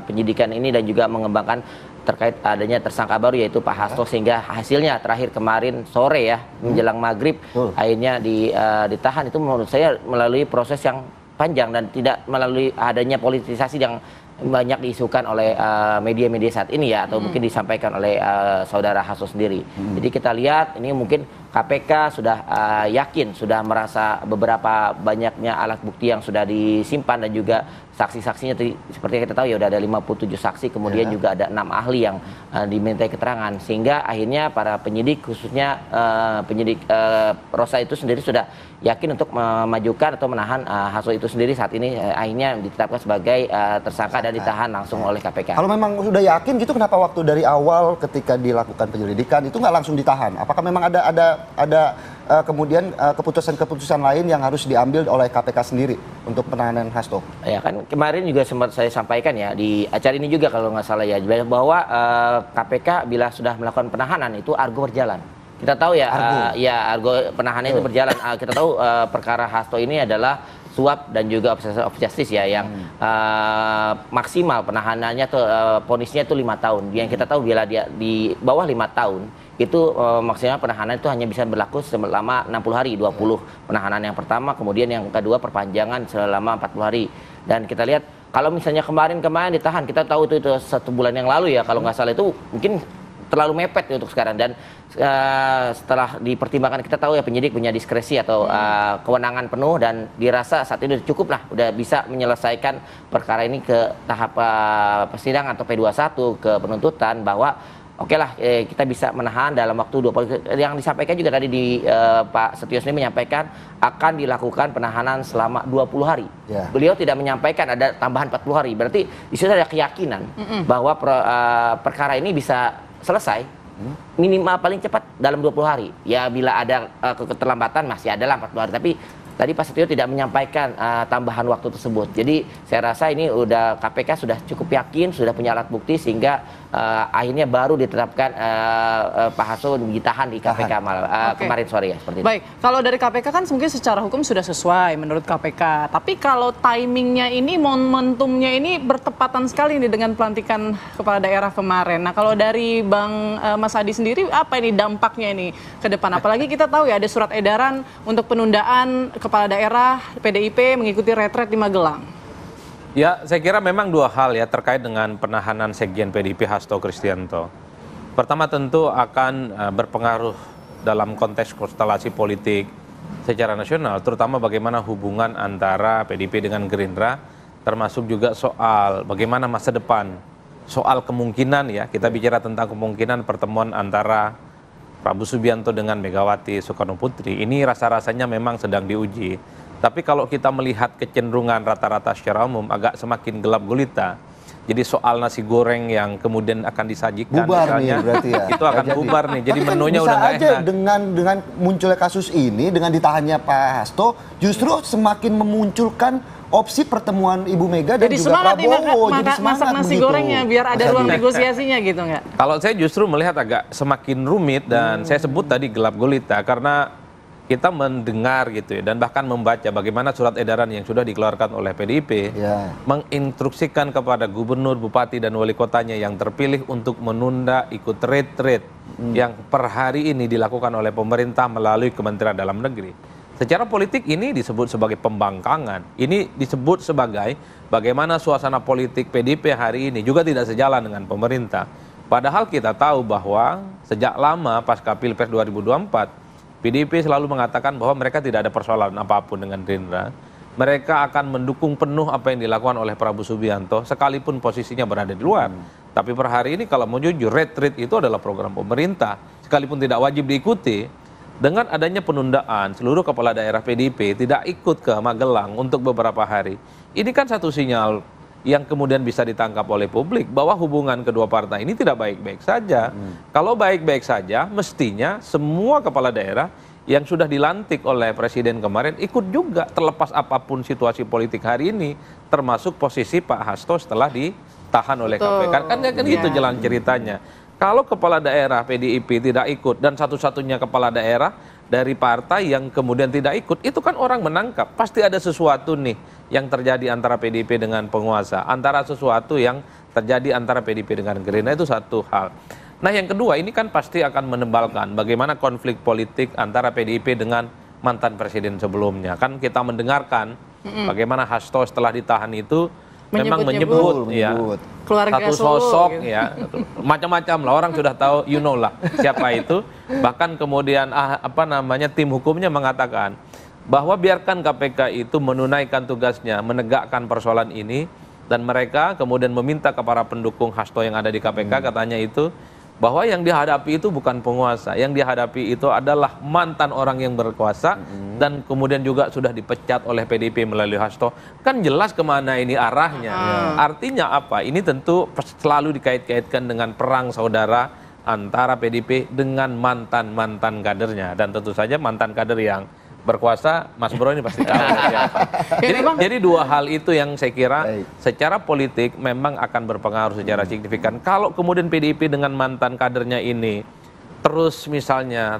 penyidikan ini dan juga mengembangkan terkait adanya tersangka baru yaitu Pak Hasto, sehingga hasilnya terakhir kemarin sore ya menjelang maghrib akhirnya ditahan. Itu menurut saya melalui proses yang panjang dan tidak melalui adanya politisasi yang banyak diisukan oleh media-media saat ini ya, atau mungkin disampaikan oleh saudara Hasto sendiri. Jadi kita lihat ini mungkin KPK sudah yakin, sudah merasa beberapa banyaknya alat bukti yang sudah disimpan dan juga saksi-saksinya seperti yang kita tahu ya udah ada 57 saksi, kemudian juga ada 6 ahli yang dimintai keterangan, sehingga akhirnya para penyidik khususnya penyidik Rosa itu sendiri sudah yakin untuk memajukan atau menahan Hasto itu sendiri saat ini akhirnya ditetapkan sebagai tersangka dan ditahan langsung oleh KPK. Kalau memang sudah yakin gitu, kenapa waktu dari awal ketika dilakukan penyelidikan itu nggak langsung ditahan? Apakah memang ada kemudian keputusan-keputusan lain yang harus diambil oleh KPK sendiri untuk penahanan Hasto? Ya kan kemarin juga sempat saya sampaikan ya di acara ini juga kalau nggak salah ya, bahwa KPK bila sudah melakukan penahanan itu argo berjalan. Kita tahu ya, argo penahanan itu berjalan. Kita tahu perkara Hasto ini adalah suap dan juga obstruction of justice ya, yang maksimal penahanannya tuh vonisnya itu 5 tahun. Yang kita tahu bila dia di bawah 5 tahun itu maksimal penahanan itu hanya bisa berlaku selama 60 hari, 20 penahanan yang pertama, kemudian yang kedua perpanjangan selama 40 hari. Dan kita lihat kalau misalnya kemarin ditahan, kita tahu itu 1 bulan yang lalu ya kalau nggak salah, itu mungkin terlalu mepet untuk sekarang. Dan setelah dipertimbangkan, kita tahu ya penyidik punya diskresi atau kewenangan penuh dan dirasa saat ini cukup lah, udah bisa menyelesaikan perkara ini ke tahap persidangan atau P21 ke penuntutan, bahwa oke lah kita bisa menahan dalam waktu 20. Yang disampaikan juga tadi di Pak Setio sendiri menyampaikan akan dilakukan penahanan selama 20 hari. Beliau tidak menyampaikan ada tambahan 40 hari. Berarti di situ ada keyakinan bahwa perkara ini bisa selesai minimal paling cepat dalam 20 hari. Ya bila ada keterlambatan masih adalah 40 hari. Tapi tadi Pak Setio tidak menyampaikan tambahan waktu tersebut. Jadi saya rasa ini udah KPK sudah cukup yakin, sudah punya alat bukti, sehingga akhirnya baru ditetapkan Pak Hasto ditahan di KPK kemarin sore ya, seperti itu. Baik, kalau dari KPK kan mungkin secara hukum sudah sesuai menurut KPK. Tapi kalau timingnya ini, momentumnya ini bertepatan sekali nih dengan pelantikan kepala daerah kemarin. Nah kalau dari Bang Mas Adi sendiri, apa ini dampaknya ini ke depan? Apalagi kita tahu ya ada surat edaran untuk penundaan kepala daerah PDIP mengikuti retret di Magelang. Ya, saya kira memang 2 hal ya terkait dengan penahanan Sekjen PDIP Hasto Kristianto. Pertama tentu akan berpengaruh dalam konteks konstelasi politik secara nasional, terutama bagaimana hubungan antara PDIP dengan Gerindra, termasuk juga soal bagaimana masa depan, soal kemungkinan ya, kita bicara tentang kemungkinan pertemuan antara Prabowo Subianto dengan Megawati Soekarno Putri. Ini rasa-rasanya memang sedang diuji. Tapi kalau kita melihat kecenderungan rata-rata secara umum agak semakin gelap gulita, Jadi soal nasi goreng yang kemudian akan disajikan bubar misalnya, nih berarti ya. itu akan bubar nih. Jadi Tapi menunya kan udah bisa nggak aja enak. dengan munculnya kasus ini, dengan ditahannya Pak Hasto, justru semakin memunculkan opsi pertemuan Ibu Mega dan Jadi juga semangat nih Prabowo. Jadi masak semangat nasi begitu. gorengnya biar ada ruang negosiasinya gitu nggak? Kalau saya justru melihat agak semakin rumit dan saya sebut tadi gelap gulita karena kita mendengar gitu ya dan bahkan membaca bagaimana surat edaran yang sudah dikeluarkan oleh PDIP menginstruksikan kepada gubernur, bupati dan wali kotanya yang terpilih untuk menunda ikut retreat yang per hari ini dilakukan oleh pemerintah melalui Kementerian Dalam Negeri. Secara politik ini disebut sebagai pembangkangan. Ini disebut sebagai bagaimana suasana politik PDIP hari ini juga tidak sejalan dengan pemerintah. Padahal kita tahu bahwa sejak lama pasca Pilpres 2024 PDIP selalu mengatakan bahwa mereka tidak ada persoalan apapun dengan Gerindra. Mereka akan mendukung penuh apa yang dilakukan oleh Prabowo Subianto sekalipun posisinya berada di luar. Tapi per hari ini kalau mau jujur, retreat itu adalah program pemerintah. Sekalipun tidak wajib diikuti, dengan adanya penundaan seluruh kepala daerah PDIP tidak ikut ke Magelang untuk beberapa hari. Ini kan satu sinyal yang kemudian bisa ditangkap oleh publik bahwa hubungan kedua partai ini tidak baik-baik saja. Kalau baik-baik saja, mestinya semua kepala daerah yang sudah dilantik oleh Presiden kemarin ikut juga terlepas apapun situasi politik hari ini, termasuk posisi Pak Hasto setelah ditahan oleh KPK. Kan gitu jalan ceritanya. Kalau kepala daerah PDIP tidak ikut dan satu-satunya kepala daerah dari partai yang kemudian tidak ikut, itu kan orang menangkap. Pasti ada sesuatu nih yang terjadi antara PDIP dengan penguasa. Antara sesuatu yang terjadi antara PDIP dengan Gerindra itu satu hal. Nah yang kedua ini kan pasti akan menebalkan bagaimana konflik politik antara PDIP dengan mantan presiden sebelumnya. Kan kita mendengarkan bagaimana Hasto setelah ditahan itu memang menyebut ya keluarga satu sosok gitu. Ya macam-macam lah, orang sudah tahu you know lah siapa itu. Bahkan kemudian tim hukumnya mengatakan bahwa biarkan KPK itu menunaikan tugasnya menegakkan persoalan ini, dan mereka kemudian meminta kepada pendukung Hasto yang ada di KPK katanya itu bahwa yang dihadapi itu bukan penguasa, yang dihadapi itu adalah mantan orang yang berkuasa dan kemudian juga sudah dipecat oleh PDIP melalui Hasto. Kan jelas kemana ini arahnya. Artinya apa? Ini tentu selalu dikait-kaitkan dengan perang saudara antara PDIP dengan mantan-mantan kadernya, dan tentu saja mantan kader yang berkuasa, Mas Bro ini pasti tahu siapa. Jadi dua hal itu yang saya kira secara politik memang akan berpengaruh secara signifikan. Kalau kemudian PDIP dengan mantan kadernya ini terus misalnya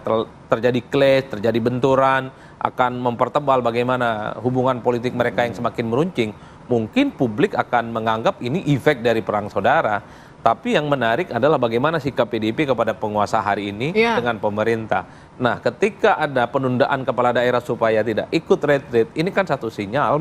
terjadi clash, terjadi benturan, akan mempertebal bagaimana hubungan politik mereka yang semakin meruncing, mungkin publik akan menganggap ini efek dari perang saudara. Tapi yang menarik adalah bagaimana sikap PDIP kepada penguasa hari ini dengan pemerintah. Nah, ketika ada penundaan kepala daerah supaya tidak ikut retreat, ini kan satu sinyal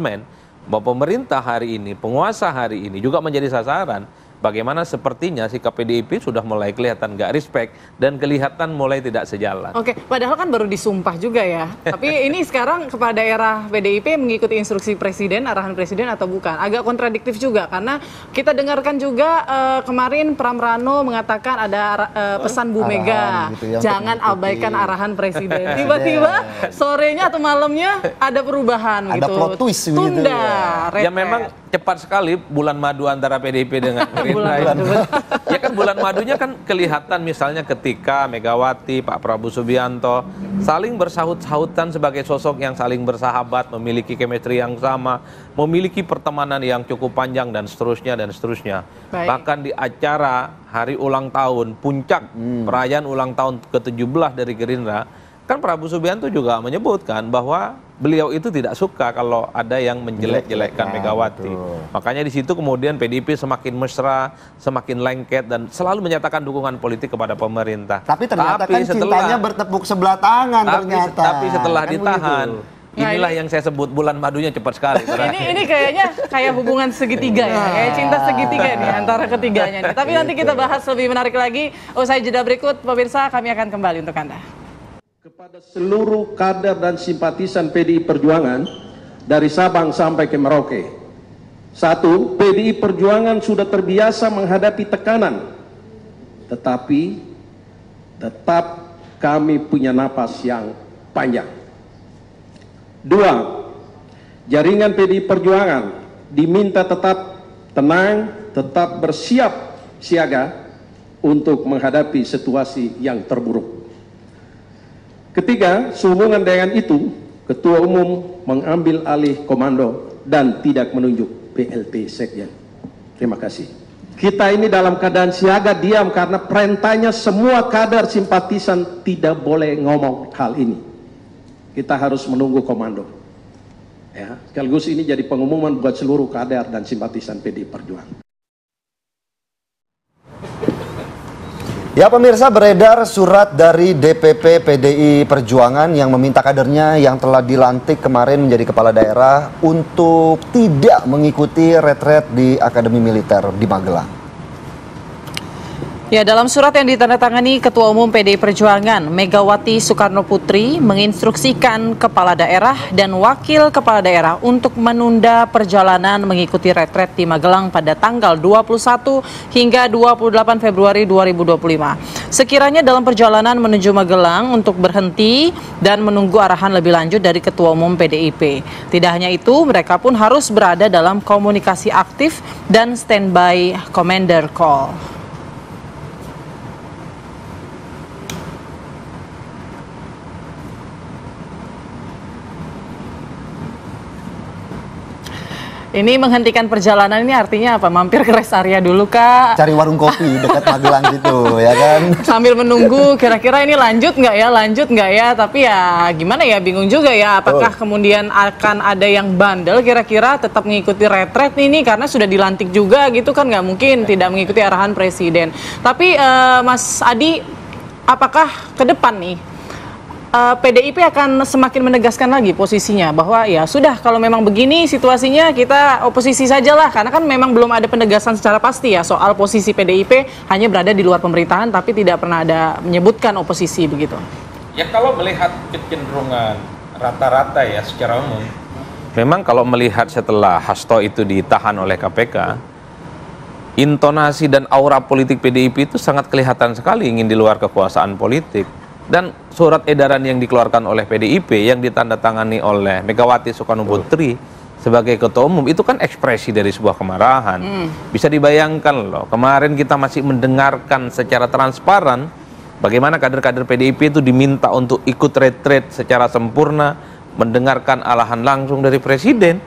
bahwa pemerintah hari ini, penguasa hari ini juga menjadi sasaran. Bagaimana sepertinya sikap PDIP sudah mulai kelihatan gak respect dan kelihatan mulai tidak sejalan. Oke, padahal kan baru disumpah juga ya. Tapi ini sekarang kepala daerah PDIP mengikuti instruksi presiden, arahan presiden atau bukan? Agak kontradiktif juga karena kita dengarkan juga kemarin Pram Rano mengatakan ada pesan Bu Mega, gitu, jangan abaikan arahan presiden. Tiba-tiba sorenya atau malamnya ada perubahan ada gitu. Plot twist tunda. Gitu ya memang cepat sekali bulan madu antara PDIP dengan Gerindra. Ya kan bulan madunya kan kelihatan misalnya ketika Megawati, Pak Prabowo Subianto saling bersahut-sahutan sebagai sosok yang saling bersahabat, memiliki chemistry yang sama, memiliki pertemanan yang cukup panjang dan seterusnya dan seterusnya. Bahkan di acara hari ulang tahun, puncak perayaan ulang tahun ke-17 dari Gerindra, kan Prabowo Subianto juga menyebutkan bahwa beliau itu tidak suka kalau ada yang menjelek-jelekkan Megawati. Makanya di situ kemudian PDIP semakin mesra, semakin lengket dan selalu menyatakan dukungan politik kepada pemerintah. Tapi ternyata kan cintanya bertepuk sebelah tangan ternyata. Tapi setelah ditahan, inilah yang saya sebut bulan madunya cepat sekali. ini kayaknya kayak hubungan segitiga ya, kayak cinta segitiga nih antara ketiganya nih. Tapi nanti kita bahas lebih menarik lagi usai jeda berikut. Pemirsa, kami akan kembali untuk Anda. Kepada seluruh kader dan simpatisan PDI Perjuangan dari Sabang sampai ke Merauke. 1. PDI Perjuangan sudah terbiasa menghadapi tekanan, tetapi tetap kami punya napas yang panjang. 2. Jaringan PDI Perjuangan diminta tetap tenang, tetap bersiap siaga untuk menghadapi situasi yang terburuk. Ketiga, sehubungan dengan itu, Ketua Umum mengambil alih komando dan tidak menunjuk PLT Sekjen. Terima kasih. Kita ini dalam keadaan siaga diam karena perintahnya semua kader simpatisan tidak boleh ngomong hal ini. Kita harus menunggu komando. Ya, sekaligus ini jadi pengumuman buat seluruh kader dan simpatisan PDI Perjuangan. Ya pemirsa, beredar surat dari DPP PDI Perjuangan yang meminta kadernya yang telah dilantik kemarin menjadi kepala daerah untuk tidak mengikuti retret di Akademi Militer di Magelang. Ya, dalam surat yang ditandatangani Ketua Umum PDI Perjuangan, Megawati Soekarno Putri menginstruksikan kepala daerah dan wakil kepala daerah untuk menunda perjalanan mengikuti retret di Magelang pada tanggal 21 hingga 28 Februari 2025. Sekiranya dalam perjalanan menuju Magelang untuk berhenti dan menunggu arahan lebih lanjut dari Ketua Umum PDIP. Tidak hanya itu, mereka pun harus berada dalam komunikasi aktif dan standby commander call. Ini menghentikan perjalanan ini artinya apa? Mampir ke rest area dulu, Kak? Cari warung kopi dekat Magelang gitu, ya kan? Sambil menunggu, kira-kira ini lanjut nggak ya? Tapi ya gimana ya, bingung juga ya. Apakah kemudian akan ada yang bandel kira-kira tetap mengikuti retret ini karena sudah dilantik juga gitu kan? Nggak mungkin tidak mengikuti arahan Presiden. Tapi Mas Adi, apakah ke depan nih PDIP akan semakin menegaskan lagi posisinya bahwa ya sudah, kalau memang begini situasinya kita oposisi sajalah, karena kan memang belum ada penegasan secara pasti ya soal posisi PDIP, hanya berada di luar pemerintahan tapi tidak pernah ada menyebutkan oposisi begitu. Ya kalau melihat kecenderungan rata-rata ya secara umum, memang kalau melihat setelah Hasto itu ditahan oleh KPK, intonasi dan aura politik PDIP itu sangat kelihatan sekali ingin di luar kekuasaan politik. Dan surat edaran yang dikeluarkan oleh PDIP yang ditandatangani oleh Megawati Soekarno Putri sebagai ketua umum itu kan ekspresi dari sebuah kemarahan. Bisa dibayangkan loh, kemarin kita masih mendengarkan secara transparan bagaimana kader-kader PDIP itu diminta untuk ikut retret secara sempurna, mendengarkan arahan langsung dari Presiden.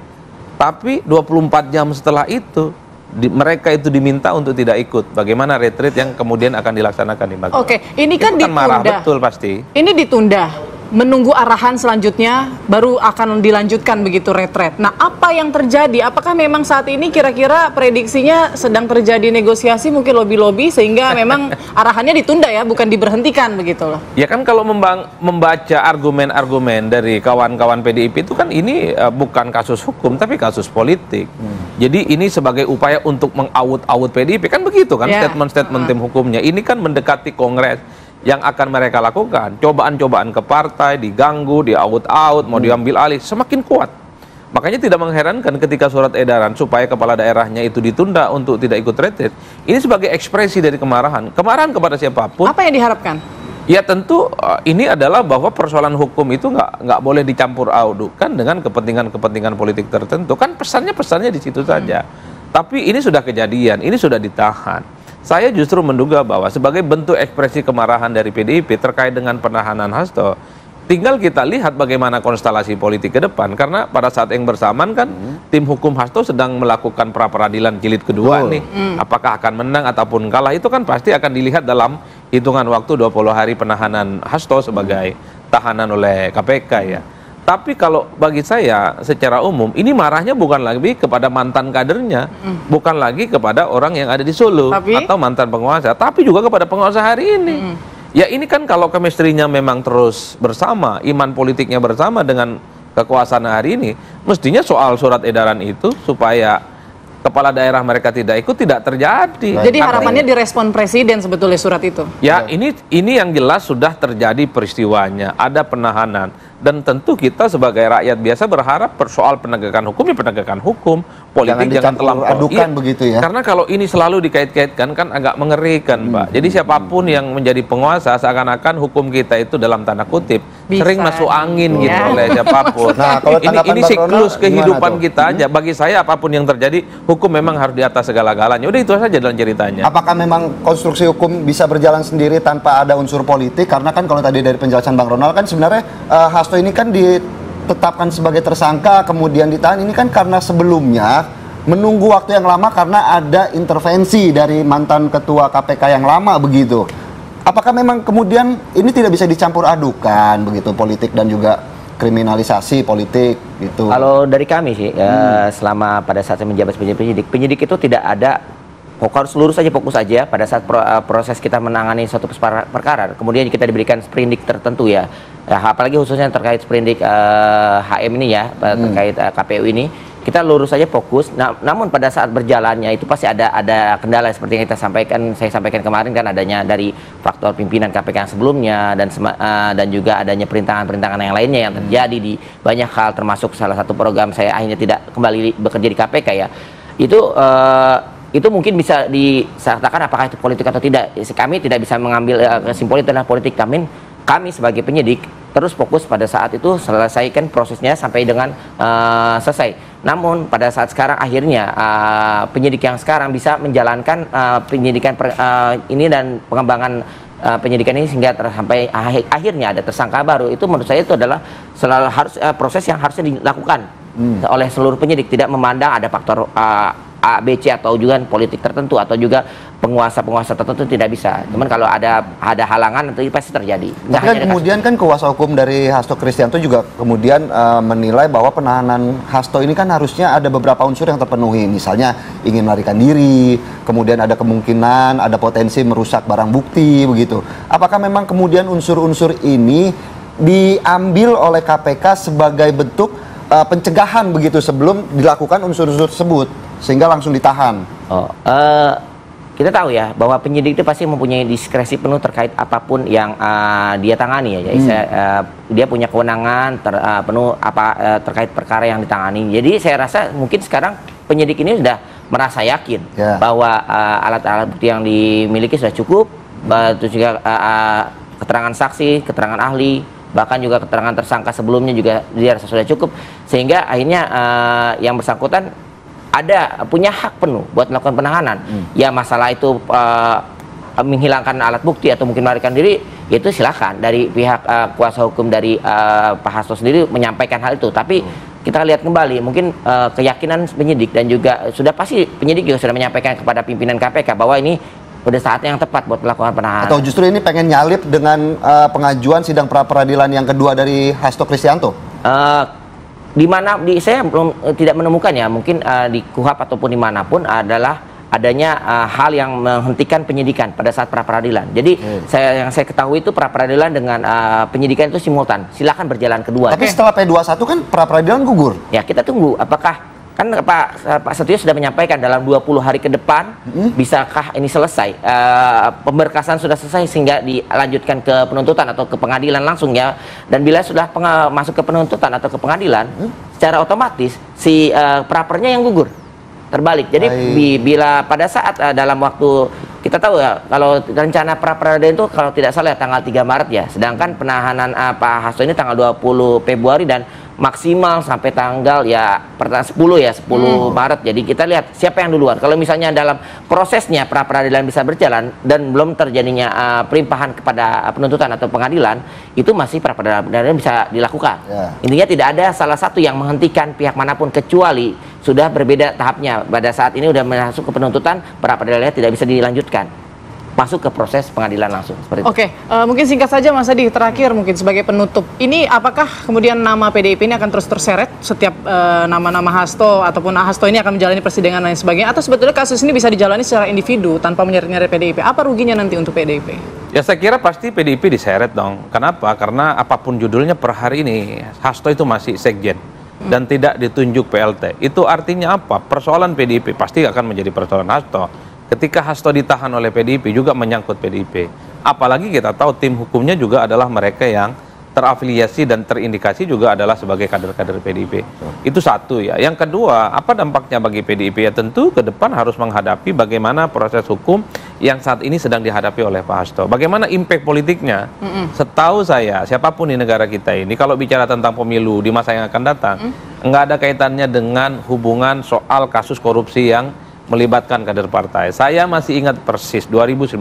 Tapi 24 jam setelah itu mereka itu diminta untuk tidak ikut. Bagaimana retreat yang kemudian akan dilaksanakan di Magelang? Oke, ini kan ditunda. Marah betul pasti. Ini ditunda, menunggu arahan selanjutnya baru akan dilanjutkan begitu retret. Nah, apa yang terjadi? Apakah memang saat ini kira-kira prediksinya sedang terjadi negosiasi, mungkin lobby-lobby sehingga memang arahannya ditunda ya, bukan diberhentikan begitu loh? Ya kan kalau membaca argumen-argumen dari kawan-kawan PDIP itu kan ini bukan kasus hukum tapi kasus politik. Jadi ini sebagai upaya untuk mengaut-aut PDIP, kan begitu kan statement-statement tim hukumnya. Ini kan mendekati Kongres yang akan mereka lakukan. Cobaan-cobaan ke partai, diganggu, diaut-aut, mau diambil alih, semakin kuat. Makanya tidak mengherankan ketika surat edaran supaya kepala daerahnya itu ditunda untuk tidak ikut retret. Ini sebagai ekspresi dari kemarahan. Kemarahan kepada siapapun. Apa yang diharapkan? Ya tentu ini adalah bahwa persoalan hukum itu nggak boleh dicampur adukan dengan kepentingan politik tertentu. Kan pesannya di situ saja. Tapi ini sudah kejadian, ini sudah ditahan. Saya justru menduga bahwa sebagai bentuk ekspresi kemarahan dari PDIP terkait dengan penahanan Hasto, tinggal kita lihat bagaimana konstelasi politik ke depan. Karena pada saat yang bersamaan kan tim hukum Hasto sedang melakukan pra-peradilan jilid kedua nih. Apakah akan menang ataupun kalah itu kan pasti akan dilihat dalam hitungan waktu 20 hari penahanan Hasto sebagai tahanan oleh KPK ya. Tapi kalau bagi saya secara umum ini marahnya bukan lagi kepada mantan kadernya, bukan lagi kepada orang yang ada di Solo atau mantan penguasa, tapi juga kepada penguasa hari ini. Ya ini kan kalau chemistry-nya memang terus bersama, iman politiknya bersama dengan kekuasaan hari ini, mestinya soal surat edaran itu supaya kepala daerah mereka tidak ikut tidak terjadi. Jadi harapannya direspon Presiden sebetulnya surat itu. Ya ini yang jelas sudah terjadi peristiwanya, ada penahanan. Dan tentu kita sebagai rakyat biasa berharap persoal penegakan hukum ya penegakan hukum, politik jangan terlampau adukan begitu ya. Karena kalau ini selalu dikait-kaitkan kan agak mengerikan, Pak. Jadi siapapun yang menjadi penguasa seakan-akan hukum kita itu dalam tanda kutip sering masuk angin gitu oleh siapapun. Nah, kalau ini siklus kehidupan kita aja. Bagi saya apapun yang terjadi, hukum memang harus di atas segala-galanya. Udah itu saja dalam ceritanya. Apakah memang konstruksi hukum bisa berjalan sendiri tanpa ada unsur politik? Karena kan kalau tadi dari penjelasan Bang Ronald kan sebenarnya Hasto ini kan ditetapkan sebagai tersangka kemudian ditahan ini kan karena sebelumnya menunggu waktu yang lama karena ada intervensi dari mantan ketua KPK yang lama begitu. Apakah memang kemudian ini tidak bisa dicampur adukan begitu politik dan juga kriminalisasi politik gitu? Kalau dari kami sih selama pada saat saya menjabat sebagai penyidik itu tidak ada harus lurus saja, fokus saja pada saat proses kita menangani suatu perkara. Kemudian kita diberikan sprindik tertentu ya, apalagi khususnya terkait sprindik HM ini ya, terkait KPU ini, kita lurus saja fokus. Namun pada saat berjalannya itu pasti ada kendala seperti yang saya sampaikan kemarin kan, adanya dari faktor pimpinan KPK yang sebelumnya dan juga adanya perintangan-perintangan yang lainnya yang terjadi di banyak hal, termasuk salah satu program saya akhirnya tidak kembali bekerja di KPK ya. Itu mungkin bisa disertakan apakah itu politik atau tidak. Kami tidak bisa mengambil kesimpulan itu adalah politik. Kami sebagai penyidik terus fokus pada saat itu selesaikan prosesnya sampai dengan selesai. Namun pada saat sekarang akhirnya penyidik yang sekarang bisa menjalankan penyidikan ini dan pengembangan penyidikan ini sehingga sampai akhirnya ada tersangka baru. Itu menurut saya itu adalah selalu harus proses yang harusnya dilakukan oleh seluruh penyidik, tidak memandang ada faktor A, B, C atau juga politik tertentu atau juga penguasa-penguasa tertentu, tidak bisa. Cuman kalau ada halangan itu pasti terjadi. Tapi kan kemudian kan kuasa hukum dari Hasto Kristianto juga kemudian menilai bahwa penahanan Hasto ini kan harusnya ada beberapa unsur yang terpenuhi. Misalnya ingin melarikan diri, kemudian ada kemungkinan ada potensi merusak barang bukti begitu. Apakah memang kemudian unsur-unsur ini diambil oleh KPK sebagai bentuk pencegahan begitu sebelum dilakukan unsur-unsur tersebut sehingga langsung ditahan? Kita tahu ya bahwa penyidik itu pasti mempunyai diskresi penuh terkait apapun yang dia tangani ya. Dia punya kewenangan penuh terkait perkara yang ditangani. Jadi saya rasa mungkin sekarang penyidik ini sudah merasa yakin bahwa alat-alat bukti yang dimiliki sudah cukup, terus juga keterangan saksi, keterangan ahli, bahkan juga keterangan tersangka sebelumnya juga dia rasa sudah cukup, sehingga akhirnya yang bersangkutan punya hak penuh buat melakukan penahanan. Ya masalah itu menghilangkan alat bukti atau mungkin melarikan diri, itu silakan dari pihak kuasa hukum dari Pak Hasto sendiri menyampaikan hal itu. Tapi kita lihat kembali mungkin keyakinan penyidik dan juga sudah pasti penyidik juga sudah menyampaikan kepada pimpinan KPK bahwa ini udah saatnya yang tepat buat melakukan penahanan. Atau justru ini pengen nyalip dengan pengajuan sidang pra-peradilan yang kedua dari Hasto Kristianto? Saya belum tidak menemukan ya, mungkin di KUHAP ataupun dimanapun adalah adanya hal yang menghentikan penyidikan pada saat pra-peradilan. Jadi yang saya ketahui itu pra-peradilan dengan penyidikan itu simultan, silakan berjalan kedua. Tapi setelah P21 kan pra-peradilan gugur. Ya kita tunggu apakah kan Pak Setio sudah menyampaikan dalam 20 hari ke depan bisakah ini selesai, pemberkasan sudah selesai sehingga dilanjutkan ke penuntutan atau ke pengadilan langsung ya. Dan bila sudah masuk ke penuntutan atau ke pengadilan, secara otomatis si prapernya yang gugur terbalik. Jadi bila pada saat dalam waktu kita tahu ya, kalau rencana pra-peradilan itu kalau tidak salah ya, tanggal 3 Maret ya, sedangkan penahanan Pak Hasto ini tanggal 20 Februari dan maksimal sampai tanggal 10 Maret. Jadi kita lihat siapa yang duluan. Kalau misalnya dalam prosesnya pra-peradilan bisa berjalan dan belum terjadinya pelimpahan kepada penuntutan atau pengadilan, itu masih pra-peradilan bisa dilakukan. Intinya tidak ada salah satu yang menghentikan pihak manapun kecuali sudah berbeda tahapnya. Pada saat ini sudah masuk ke penuntutan, pra-peradilannya tidak bisa dilanjutkan, masuk ke proses pengadilan langsung seperti itu. Oke, mungkin singkat saja Mas Adi, terakhir mungkin sebagai penutup. Ini apakah kemudian nama PDIP ini akan terus terseret setiap nama-nama Hasto ataupun Hasto ini akan menjalani persidangan dan lain sebagainya, atau sebetulnya kasus ini bisa dijalani secara individu tanpa menyeret-nyeret PDIP? Apa ruginya nanti untuk PDIP? Ya saya kira pasti PDIP diseret dong. Kenapa? Karena apapun judulnya per hari ini Hasto itu masih sekjen dan tidak ditunjuk PLT. Itu artinya apa? Persoalan PDIP pasti akan menjadi persoalan Hasto. Ketika Hasto ditahan oleh PDIP juga menyangkut PDIP. Apalagi kita tahu tim hukumnya juga adalah mereka yang terafiliasi dan terindikasi juga adalah sebagai kader-kader PDIP. Itu satu ya. Yang kedua, apa dampaknya bagi PDIP? Ya tentu ke depan harus menghadapi bagaimana proses hukum yang saat ini sedang dihadapi oleh Pak Hasto. Bagaimana impact politiknya? Setahu saya, siapapun di negara kita ini, kalau bicara tentang pemilu di masa yang akan datang, nggak ada kaitannya dengan hubungan soal kasus korupsi yang melibatkan kader partai. Saya masih ingat persis 2019.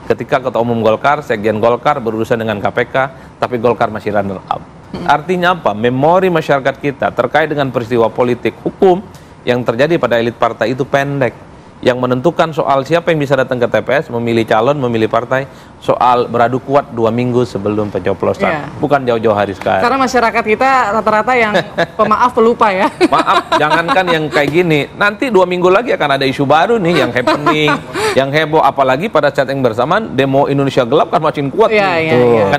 Ketika Ketua Umum Golkar, Sekjen Golkar berurusan dengan KPK, tapi Golkar masih runner up. Artinya apa? Memori masyarakat kita terkait dengan peristiwa politik hukum yang terjadi pada elit partai itu pendek. Yang menentukan soal siapa yang bisa datang ke TPS, memilih calon, memilih partai, soal beradu kuat 2 minggu sebelum pencoblosan. Bukan jauh-jauh hari sekarang. Karena masyarakat kita rata-rata yang pemaaf pelupa ya. Maaf, jangankan yang kayak gini, nanti 2 minggu lagi akan ada isu baru nih yang happening, yang heboh, apalagi pada saat yang bersamaan demo Indonesia Gelap kan makin kuat.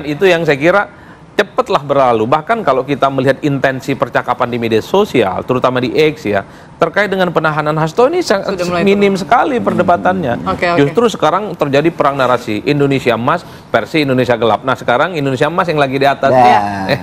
Kan itu yang saya kira cepatlah berlalu. Bahkan kalau kita melihat intensi percakapan di media sosial, terutama di X ya, terkait dengan penahanan Hasto ini sangat minim sekali perdebatannya. Justru sekarang terjadi perang narasi Indonesia Emas versi Indonesia Gelap. Nah sekarang Indonesia Emas yang lagi di atas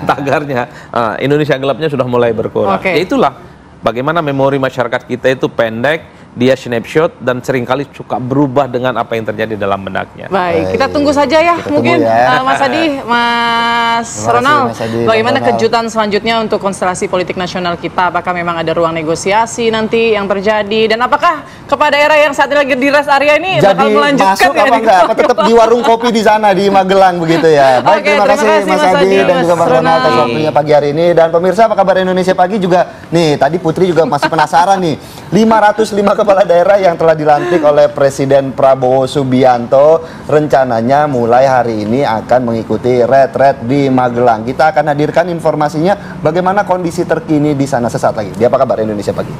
tagarnya, Indonesia Gelapnya sudah mulai berkurang. Ya itulah bagaimana memori masyarakat kita itu pendek, dia snapshot dan seringkali suka berubah dengan apa yang terjadi dalam benaknya. Baik, kita tunggu saja ya, mungkin Mas Adi, Mas Ronald, bagaimana kejutan selanjutnya untuk konstelasi politik nasional kita? Apakah memang ada ruang negosiasi nanti yang terjadi? Dan apakah kepala daerah yang saat ini lagi di rest area ini bakal melanjutkan masuk apa enggak? Apa tetap di warung kopi di sana di Magelang begitu ya? Baik, terima kasih Mas Adi dan juga Mas Ronald atas waktunya pagi hari ini. Dan pemirsa, apa kabar Indonesia Pagi juga? Nih, tadi Putri juga masih penasaran nih. 505 kepala daerah yang telah dilantik oleh Presiden Prabowo Subianto rencananya mulai hari ini akan mengikuti retret di Magelang. Kita akan hadirkan informasinya bagaimana kondisi terkini di sana sesaat lagi. Di Apa Kabar Indonesia Pagi.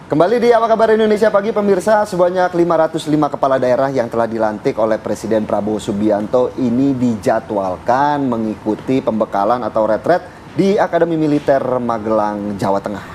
Kembali di Apa Kabar Indonesia Pagi, pemirsa, sebanyak 505 kepala daerah yang telah dilantik oleh Presiden Prabowo Subianto ini dijadwalkan mengikuti pembekalan atau retret di Akademi Militer Magelang, Jawa Tengah.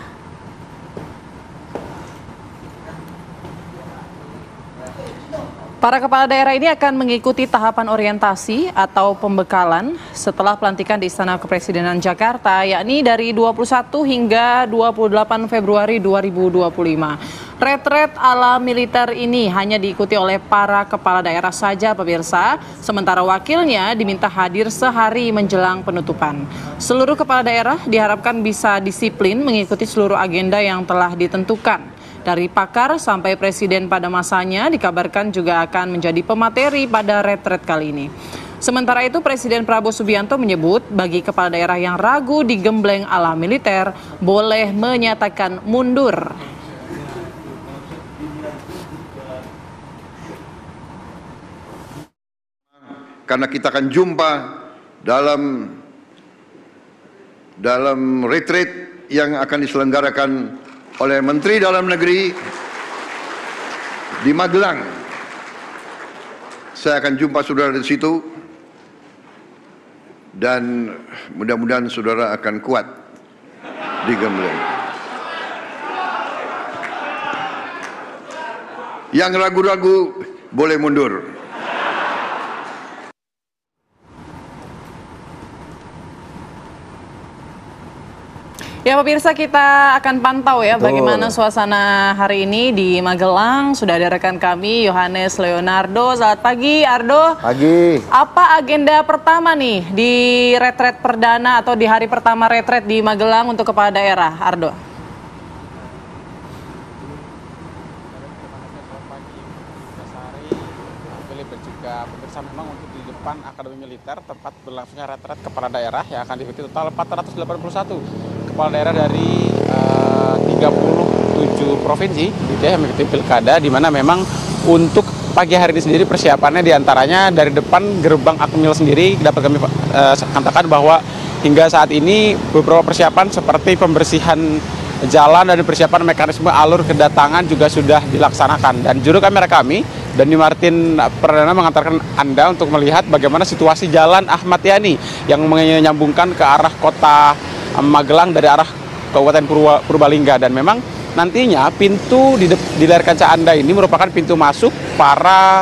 Para kepala daerah ini akan mengikuti tahapan orientasi atau pembekalan setelah pelantikan di Istana Kepresidenan Jakarta, yakni dari 21 hingga 28 Februari 2025. Retret ala militer ini hanya diikuti oleh para kepala daerah saja, pemirsa, sementara wakilnya diminta hadir sehari menjelang penutupan. Seluruh kepala daerah diharapkan bisa disiplin mengikuti seluruh agenda yang telah ditentukan. Dari pakar sampai presiden pada masanya dikabarkan juga akan menjadi pemateri pada retret kali ini. Sementara itu, Presiden Prabowo Subianto menyebut bagi kepala daerah yang ragu digembleng ala militer boleh menyatakan mundur. Karena kita akan jumpa dalam retreat yang akan diselenggarakan oleh Menteri Dalam Negeri di Magelang. Saya akan jumpa saudara di situ dan mudah-mudahan saudara akan kuat di Gembleng. Yang ragu-ragu boleh mundur. Ya pemirsa, kita akan pantau ya bagaimana suasana hari ini di Magelang. Sudah ada rekan kami Yohanes Leonardo. Selamat pagi Ardo. Pagi. Apa agenda pertama nih di retret perdana atau di hari pertama retret di Magelang untuk kepala daerah, Ardo? Pemirsa, memang untuk di depan Akademi Militer tempat berlangsungnya retret kepala daerah yang akan diikuti total 481 kepala daerah dari 37 provinsi gitu ya, yang mengikuti pilkada, di mana memang untuk pagi hari ini sendiri persiapannya diantaranya dari depan gerbang Akmil sendiri dapat kami katakan bahwa hingga saat ini beberapa persiapan seperti pembersihan jalan dan persiapan mekanisme alur kedatangan juga sudah dilaksanakan. Dan juru kamera kami, Dani Martin Perdana, mengantarkan Anda untuk melihat bagaimana situasi jalan Ahmad Yani yang menyambungkan ke arah kota Magelang dari arah Kabupaten Purbalingga. Dan memang nantinya pintu di layar kaca Anda ini merupakan pintu masuk para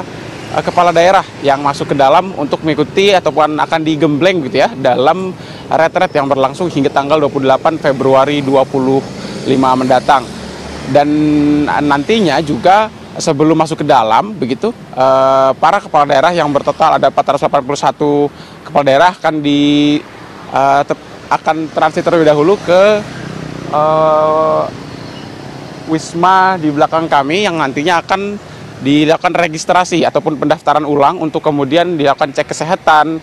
kepala daerah yang masuk ke dalam untuk mengikuti ataupun akan digembleng gitu ya dalam retret yang berlangsung hingga tanggal 28 Februari 25 mendatang. Dan nantinya juga sebelum masuk ke dalam begitu para kepala daerah yang bertotal ada 481 kepala daerah akan transit terlebih dahulu ke Wisma di belakang kami yang nantinya akan dilakukan registrasi ataupun pendaftaran ulang untuk kemudian dilakukan cek kesehatan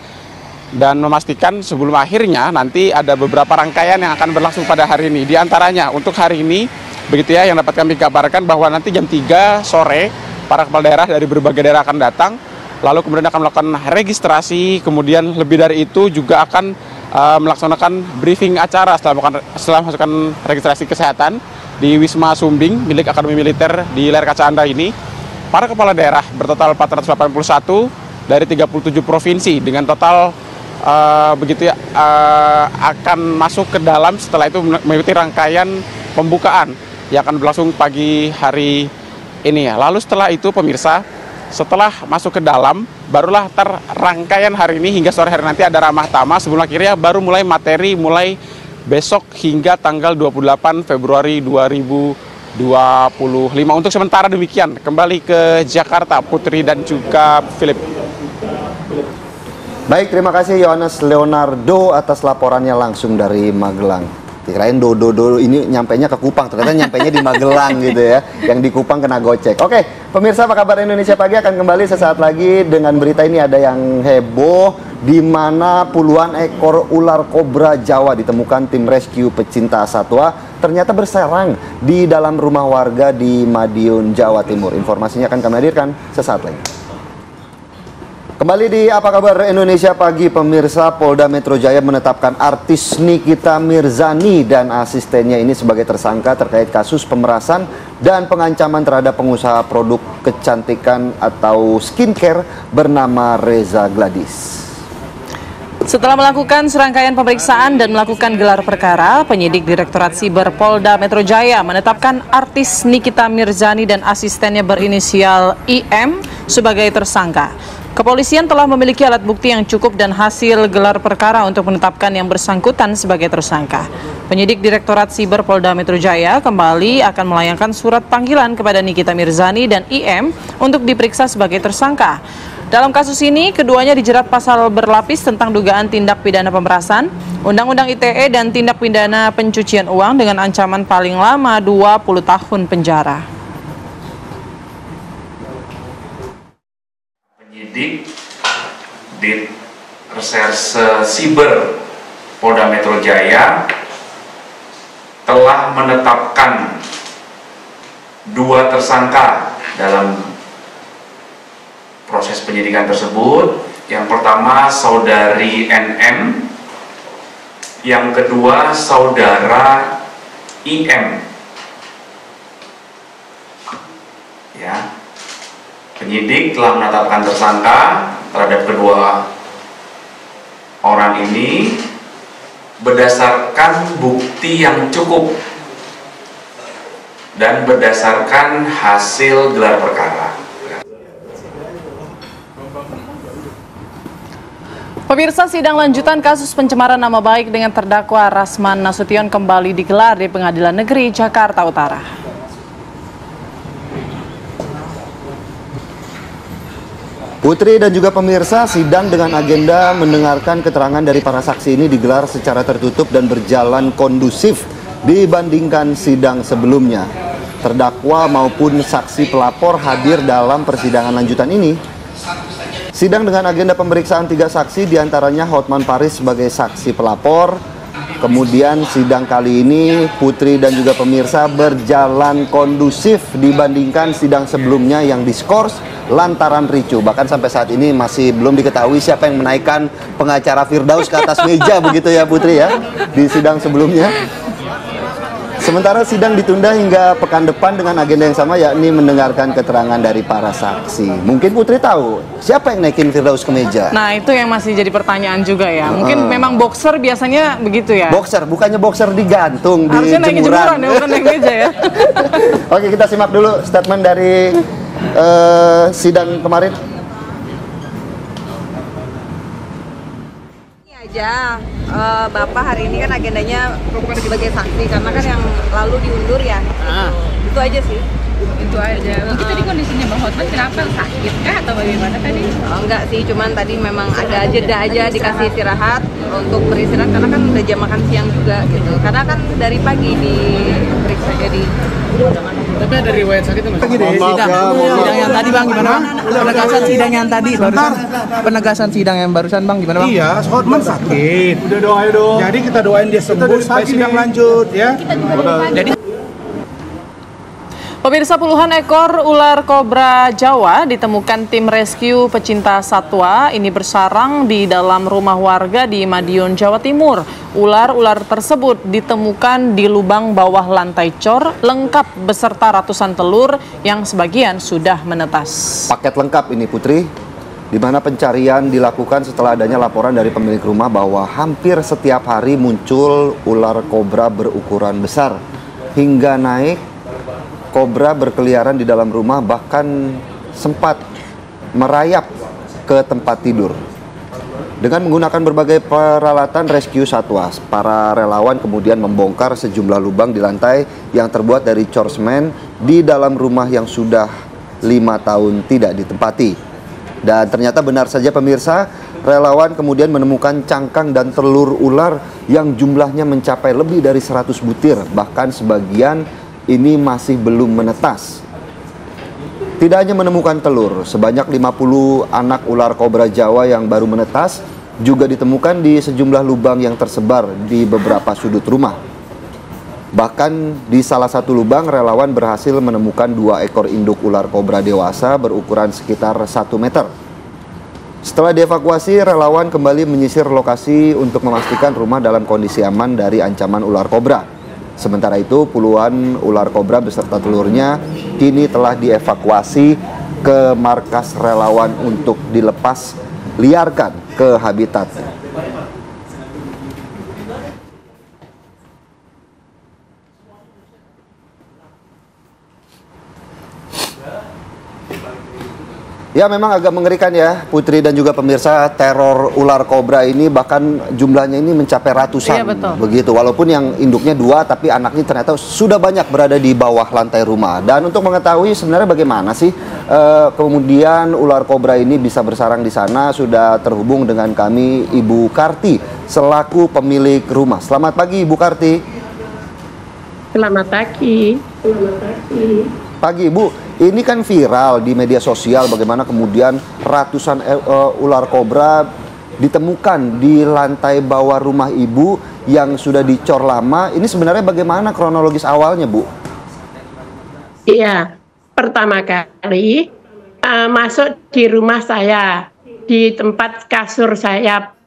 dan memastikan sebelum akhirnya nanti ada beberapa rangkaian yang akan berlangsung pada hari ini. Di antaranya untuk hari ini begitu ya yang dapat kami kabarkan bahwa nanti jam 3 sore para kepala daerah dari berbagai daerah akan datang, lalu kemudian akan melakukan registrasi, kemudian lebih dari itu juga akan melaksanakan briefing acara setelah melakukan registrasi kesehatan di Wisma Sumbing milik Akademi Militer di layar kaca Anda ini. Para kepala daerah bertotal 481 dari 37 provinsi dengan total begitu ya akan masuk ke dalam, setelah itu mengikuti rangkaian pembukaan yang akan berlangsung pagi hari ini ya. Lalu setelah itu pemirsa, setelah masuk ke dalam barulah rangkaian hari ini hingga sore hari nanti ada ramah tamah, sebelum akhirnya baru mulai materi mulai besok hingga tanggal 28 Februari 2025. Untuk sementara demikian, kembali ke Jakarta Putri dan juga Philip. Baik, terima kasih Yohanes Leonardo atas laporannya langsung dari Magelang. Kirain do ini nyampainya ke Kupang, ternyata nyampainya di Magelang gitu ya. Yang di Kupang kena gocek. Oke, pemirsa apa kabar Indonesia Pagi akan kembali sesaat lagi dengan berita ini. Ada yang heboh di mana puluhan ekor ular kobra Jawa ditemukan tim rescue pecinta satwa ternyata berserang di dalam rumah warga di Madiun, Jawa Timur. Informasinya akan kami hadirkan sesaat lagi. Kembali di Apa Kabar Indonesia Pagi, pemirsa. Polda Metro Jaya menetapkan artis Nikita Mirzani dan asistennya ini sebagai tersangka terkait kasus pemerasan dan pengancaman terhadap pengusaha produk kecantikan atau skincare bernama Reza Gladys. Setelah melakukan serangkaian pemeriksaan dan melakukan gelar perkara, penyidik Direktorat Siber Polda Metro Jaya menetapkan artis Nikita Mirzani dan asistennya berinisial IM sebagai tersangka. Kepolisian telah memiliki alat bukti yang cukup dan hasil gelar perkara untuk menetapkan yang bersangkutan sebagai tersangka. Penyidik Direktorat Siber Polda Metro Jaya kembali akan melayangkan surat panggilan kepada Nikita Mirzani dan IM untuk diperiksa sebagai tersangka. Dalam kasus ini, keduanya dijerat pasal berlapis tentang dugaan tindak pidana pemerasan, Undang-Undang ITE dan tindak pidana pencucian uang dengan ancaman paling lama 20 tahun penjara. Penyidik di Reserse Siber Polda Metro Jaya telah menetapkan 2 tersangka dalam proses penyidikan tersebut. Yang pertama saudari NM, yang kedua saudara IM. Ya, penyidik telah menetapkan tersangka terhadap kedua orang ini berdasarkan bukti yang cukup dan berdasarkan hasil gelar perkara. Pemirsa, sidang lanjutan kasus pencemaran nama baik dengan terdakwa Rasman Nasution kembali digelar di Pengadilan Negeri Jakarta Utara. Putri dan juga pemirsa, sidang dengan agenda mendengarkan keterangan dari para saksi ini digelar secara tertutup dan berjalan kondusif dibandingkan sidang sebelumnya. Terdakwa maupun saksi pelapor hadir dalam persidangan lanjutan ini. Sidang dengan agenda pemeriksaan 3 saksi, diantaranya Hotman Paris sebagai saksi pelapor. Kemudian sidang kali ini, Putri dan juga pemirsa, berjalan kondusif dibandingkan sidang sebelumnya yang diskors lantaran ricuh. Bahkan sampai saat ini masih belum diketahui siapa yang menaikkan pengacara Firdaus ke atas meja begitu ya Putri ya, di sidang sebelumnya. Sementara sidang ditunda hingga pekan depan dengan agenda yang sama, yakni mendengarkan keterangan dari para saksi. Mungkin Putri tahu siapa yang naikin Firdaus ke meja? Nah, itu yang masih jadi pertanyaan juga ya. Mungkin memang boxer biasanya begitu ya. Boxer, bukannya boxer digantung di harusnya naik jemuran ya, bukan naik meja ya. Oke, kita simak dulu statement dari sidang kemarin. aja. Bapak hari ini kan agendanya sebagai saksi karena kan yang lalu diundur ya. Itu aja sih. Itu aja. Mungkin tadi kondisinya Bang Hotman kenapa, sakit kah atau bagaimana tadi? Enggak sih, cuman tadi memang ada jeda aja dikasih istirahat untuk beristirahat karena kan udah jam makan siang juga gitu. Karena kan dari pagi diperiksa jadi. Tapi ada riwayat sakit mas? Sidang yang tadi Bang gimana Bang? Penegasan sidang yang tadi barusan. Penegasan sidang yang barusan Bang gimana Bang? Iya, Hotman sakit. Udah doain dong. Jadi kita doain dia sembuh supaya sidang lanjut ya. Jadi Pemirsa, puluhan ekor ular kobra Jawa ditemukan tim rescue pecinta satwa ini bersarang di dalam rumah warga di Madiun, Jawa Timur. Ular-ular tersebut ditemukan di lubang bawah lantai cor, lengkap beserta ratusan telur yang sebagian sudah menetas. Paket lengkap ini Putri, di mana pencarian dilakukan setelah adanya laporan dari pemilik rumah bahwa hampir setiap hari muncul ular kobra berukuran besar. Hingga naik kobra berkeliaran di dalam rumah, bahkan sempat merayap ke tempat tidur. Dengan menggunakan berbagai peralatan rescue satwa, para relawan kemudian membongkar sejumlah lubang di lantai yang terbuat dari cor semen di dalam rumah yang sudah 5 tahun tidak ditempati. Dan ternyata benar saja pemirsa, relawan kemudian menemukan cangkang dan telur ular yang jumlahnya mencapai lebih dari 100 butir, bahkan sebagian ini masih belum menetas. Tidak hanya menemukan telur, sebanyak 50 anak ular kobra Jawa yang baru menetas juga ditemukan di sejumlah lubang yang tersebar di beberapa sudut rumah. Bahkan di salah satu lubang, relawan berhasil menemukan 2 ekor induk ular kobra dewasa berukuran sekitar 1 meter. Setelah dievakuasi, relawan kembali menyisir lokasi untuk memastikan rumah dalam kondisi aman dari ancaman ular kobra. Sementara itu, puluhan ular kobra beserta telurnya kini telah dievakuasi ke markas relawan untuk dilepas liarkan ke habitatnya. Ya, memang agak mengerikan ya Putri dan juga pemirsa, teror ular kobra ini bahkan jumlahnya ini mencapai ratusan. Iya, betul. Begitu, walaupun yang induknya 2 tapi anaknya ternyata sudah banyak berada di bawah lantai rumah. Dan untuk mengetahui sebenarnya bagaimana sih kemudian ular kobra ini bisa bersarang di sana, sudah terhubung dengan kami Ibu Karti selaku pemilik rumah. Selamat pagi Ibu Karti. Selamat pagi. Pagi Bu, ini kan viral di media sosial bagaimana kemudian ratusan ular kobra ditemukan di lantai bawah rumah Ibu yang sudah dicor lama. Ini sebenarnya bagaimana kronologis awalnya Bu? Iya, pertama kali masuk di rumah saya, di tempat kasur saya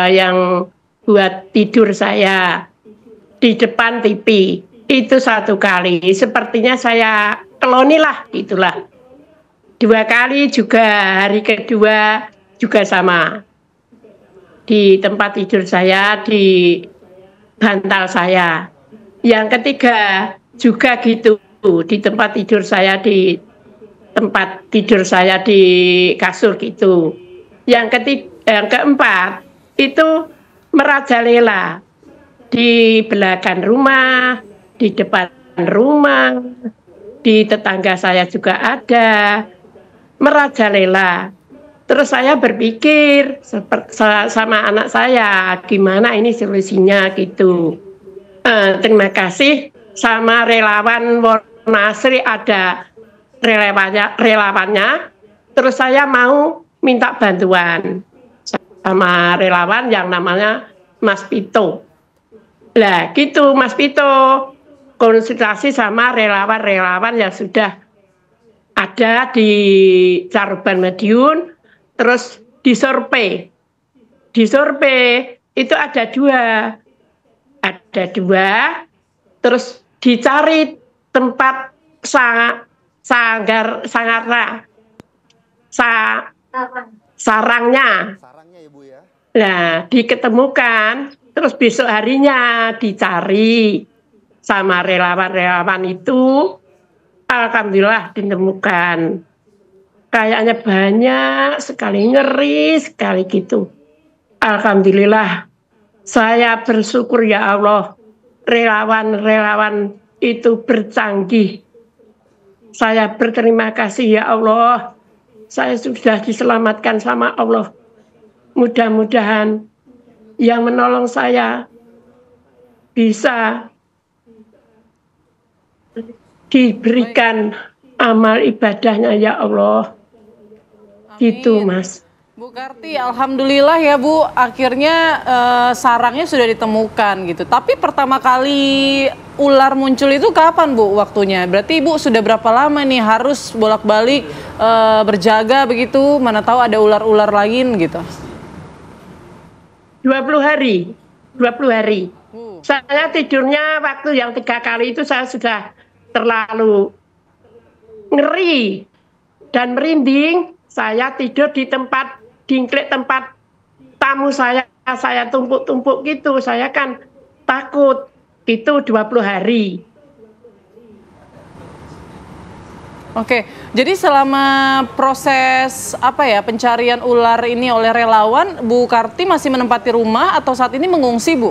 yang buat tidur saya, di depan TV. Itu 1 kali, sepertinya saya keloni lah, itulah. 2 kali juga, hari kedua juga sama. Di tempat tidur saya, di bantal saya. Yang ketiga juga gitu, di tempat tidur saya, di tempat tidur saya di kasur gitu. Yang keempat itu merajalela di belakang rumah, di depan rumah, di tetangga saya juga ada, merajalela. Terus saya berpikir sama anak saya, gimana ini solusinya gitu. Terima kasih sama relawan Wonasri, ada relawannya. Terus saya mau minta bantuan sama relawan yang namanya Mas Pito. Lah gitu Mas Pito, konsultasi sama relawan-relawan yang sudah ada di Caruban Madiun, terus disurvei. Disurvei itu ada 2, terus dicari tempat sarangnya. Sarangnya ya Bu ya. Nah, diketemukan, terus besok harinya dicari sama relawan-relawan itu, alhamdulillah ditemukan. Kayaknya banyak sekali, ngeri sekali gitu. Alhamdulillah Saya bersyukur ya Allah, relawan-relawan itu bercanggih. Saya berterima kasih ya Allah, saya sudah diselamatkan sama Allah. Mudah-mudahan yang menolong saya bisa diberikan amal ibadahnya ya Allah. Gitu Mas. Bu Karti, alhamdulillah ya Bu, akhirnya sarangnya sudah ditemukan gitu. Tapi pertama kali ular muncul itu kapan Bu waktunya? Berarti Ibu sudah berapa lama nih harus bolak-balik berjaga begitu, mana tahu ada ular-ular lain gitu? 20 hari. Saya tidurnya waktu yang 3 kali itu saya sudah terlalu ngeri dan merinding. Saya tidur di tempat dingklik tempat tamu saya tumpuk-tumpuk gitu. Saya kan takut. Itu 20 hari. Oke, jadi selama proses pencarian ular ini oleh relawan, Bu Karti masih menempati rumah atau saat ini mengungsi, Bu?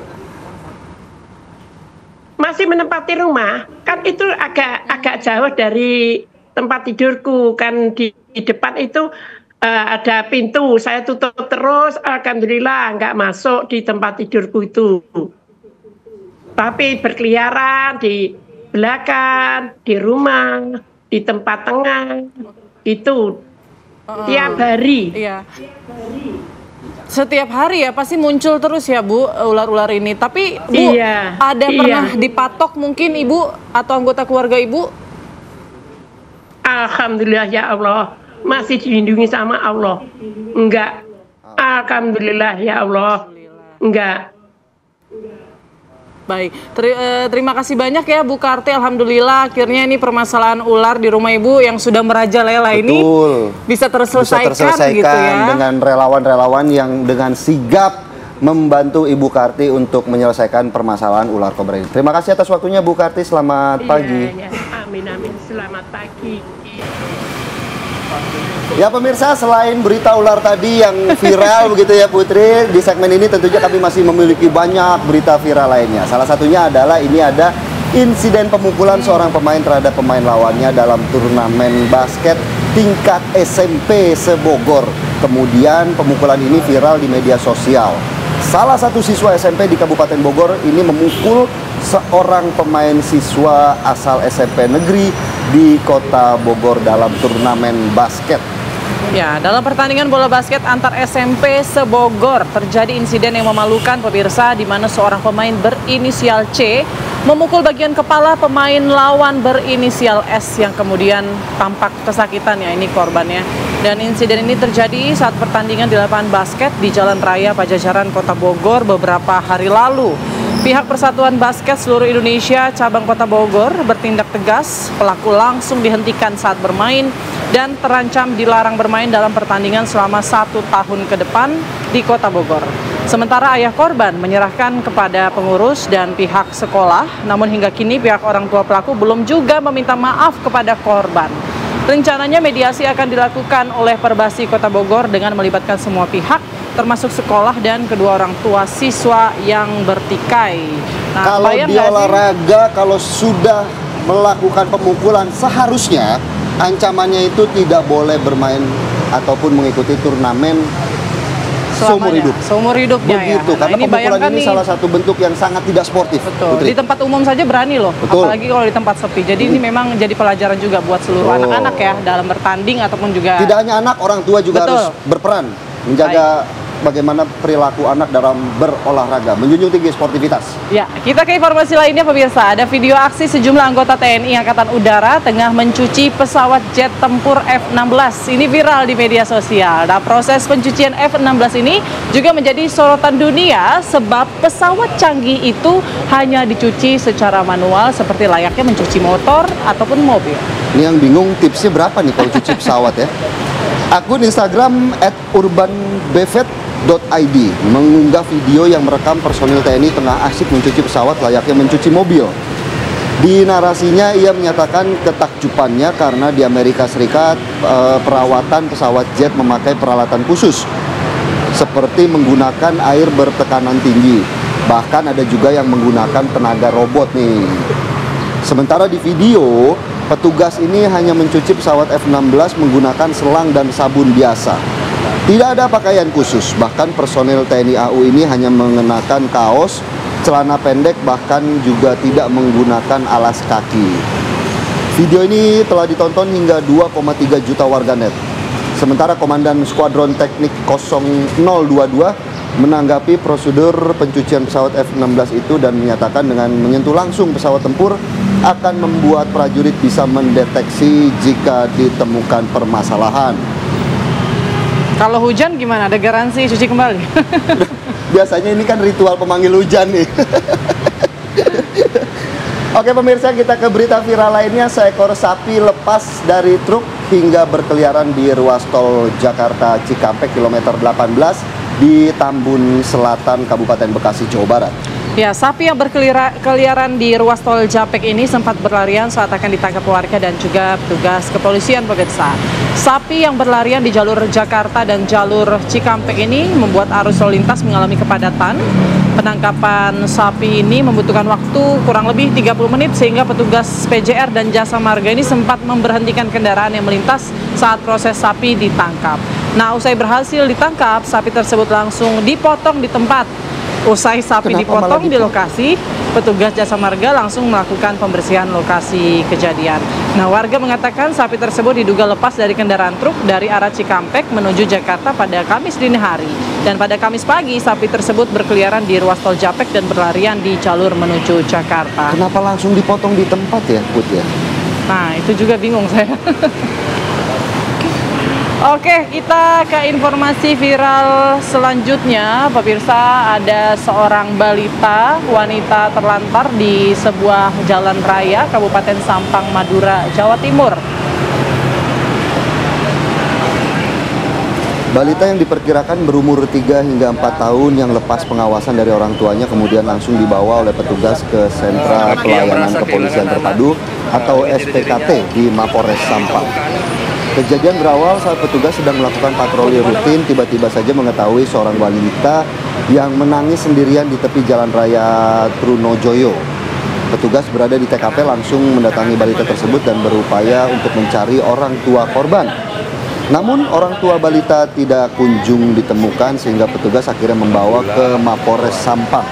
Masih menempati rumah, kan itu agak jauh dari tempat tidurku, kan di depan itu ada pintu, saya tutup terus, alhamdulillah nggak masuk di tempat tidurku itu. Tapi berkeliaran di belakang, di rumah, di tempat tengah, itu tiap hari. Iya. Setiap hari ya pasti muncul terus ya Bu ular-ular ini. Tapi Bu ada pernah dipatok mungkin Ibu atau anggota keluarga Ibu? Alhamdulillah ya Allah, masih dilindungi sama Allah. Enggak. Alhamdulillah ya Allah. Enggak. Baik, terima kasih banyak ya Bu Karti. Alhamdulillah akhirnya ini permasalahan ular di rumah Ibu yang sudah merajalela ini bisa terselesaikan gitu ya. Dengan relawan-relawan yang dengan sigap membantu Ibu Karti untuk menyelesaikan permasalahan ular kobra ini. Terima kasih atas waktunya Bu Karti, selamat pagi. Amin, selamat pagi. Ya pemirsa, selain berita ular tadi yang viral begitu ya Putri, di segmen ini tentunya kami masih memiliki banyak berita viral lainnya. Salah satunya adalah ini ada insiden pemukulan seorang pemain terhadap pemain lawannya dalam turnamen basket tingkat SMP se-Bogor. Kemudian pemukulan ini viral di media sosial. Salah satu siswa SMP di Kabupaten Bogor ini memukul seorang pemain siswa asal SMP negeri di kota Bogor dalam turnamen basket. Ya, dalam pertandingan bola basket antar SMP se-Bogor terjadi insiden yang memalukan pemirsa, di mana seorang pemain berinisial C memukul bagian kepala pemain lawan berinisial S yang kemudian tampak kesakitan ya ini korbannya. Dan insiden ini terjadi saat pertandingan di lapangan basket di Jalan Raya Pajajaran Kota Bogor beberapa hari lalu. Pihak Persatuan Basket Seluruh Indonesia Cabang Kota Bogor bertindak tegas, pelaku langsung dihentikan saat bermain dan terancam dilarang bermain dalam pertandingan selama 1 tahun ke depan di Kota Bogor. Sementara ayah korban menyerahkan kepada pengurus dan pihak sekolah, namun hingga kini pihak orang tua pelaku belum juga meminta maaf kepada korban. Rencananya mediasi akan dilakukan oleh Perbasi Kota Bogor dengan melibatkan semua pihak, termasuk sekolah dan kedua orang tua siswa yang bertikai. Nah, kalau di olahraga, kalau sudah melakukan pemukulan, seharusnya ancamannya itu tidak boleh bermain ataupun mengikuti turnamen seumur hidup. Seumur hidupnya begitu, ya. Karena pemukulan ini salah satu bentuk yang sangat tidak sportif. Betul. Di tempat umum saja berani loh, apalagi kalau di tempat sepi. Jadi ini memang jadi pelajaran juga buat seluruh anak-anak ya dalam bertanding ataupun juga. Tidak hanya anak, orang tua juga harus berperan menjaga bagaimana perilaku anak dalam berolahraga, menjunjung tinggi sportivitas. Ya, kita ke informasi lainnya pemirsa. Ada video aksi sejumlah anggota TNI Angkatan Udara tengah mencuci pesawat jet tempur F-16. Ini viral di media sosial. Nah, proses pencucian F-16 ini juga menjadi sorotan dunia sebab pesawat canggih itu hanya dicuci secara manual seperti layaknya mencuci motor ataupun mobil. Ini yang bingung tipsnya berapa nih kalau cuci pesawat ya? Akun Instagram @urbanbefet.id mengunggah video yang merekam personil TNI tengah asyik mencuci pesawat layaknya mencuci mobil. Di narasinya ia menyatakan ketakjubannya karena di Amerika Serikat perawatan pesawat jet memakai peralatan khusus seperti menggunakan air bertekanan tinggi. Bahkan ada juga yang menggunakan tenaga robot nih. Sementara di video, petugas ini hanya mencuci pesawat F-16 menggunakan selang dan sabun biasa. Tidak ada pakaian khusus, bahkan personel TNI AU ini hanya mengenakan kaos, celana pendek, bahkan juga tidak menggunakan alas kaki. Video ini telah ditonton hingga 2,3 juta warganet. Sementara Komandan Skuadron Teknik 0022 menanggapi prosedur pencucian pesawat F-16 itu dan menyatakan dengan menyentuh langsung pesawat tempur akan membuat prajurit bisa mendeteksi jika ditemukan permasalahan. Kalau hujan gimana? Ada garansi cuci kembali? Biasanya ini kan ritual pemanggil hujan nih. Oke pemirsa, kita ke berita viral lainnya. Seekor sapi lepas dari truk hingga berkeliaran di ruas tol Jakarta Cikampek kilometer 18 di Tambun Selatan, Kabupaten Bekasi, Jawa Barat. Ya, sapi yang berkeliaran di ruas tol Japek ini sempat berlarian saat akan ditangkap warga dan juga petugas kepolisian pemirsa. Sapi yang berlarian di jalur Jakarta dan jalur Cikampek ini membuat arus lalu lintas mengalami kepadatan. Penangkapan sapi ini membutuhkan waktu kurang lebih 30 menit sehingga petugas PJR dan Jasa Marga ini sempat memberhentikan kendaraan yang melintas saat proses sapi ditangkap. Nah, usai berhasil ditangkap, sapi tersebut langsung dipotong di tempat. Usai sapi dipotong di lokasi, petugas Jasa Marga langsung melakukan pembersihan lokasi kejadian. Nah, warga mengatakan sapi tersebut diduga lepas dari kendaraan truk dari arah Cikampek menuju Jakarta pada Kamis dini hari. Dan pada Kamis pagi, sapi tersebut berkeliaran di ruas tol Japek dan berlarian di jalur menuju Jakarta. Kenapa langsung dipotong di tempat ya, Put ya? Nah, itu juga bingung saya. Oke, kita ke informasi viral selanjutnya. Pemirsa, ada seorang balita wanita terlantar di sebuah jalan raya Kabupaten Sampang, Madura, Jawa Timur. Balita yang diperkirakan berumur 3 hingga 4 tahun yang lepas pengawasan dari orang tuanya kemudian langsung dibawa oleh petugas ke Sentra Pelayanan Kepolisian Terpadu atau SPKT di Mapores Sampang. Kejadian berawal saat petugas sedang melakukan patroli rutin, tiba-tiba saja mengetahui seorang wanita yang menangis sendirian di tepi jalan raya Trunojoyo. Petugas berada di TKP langsung mendatangi balita tersebut dan berupaya untuk mencari orang tua korban. Namun orang tua balita tidak kunjung ditemukan sehingga petugas akhirnya membawa ke Mapores Sampang.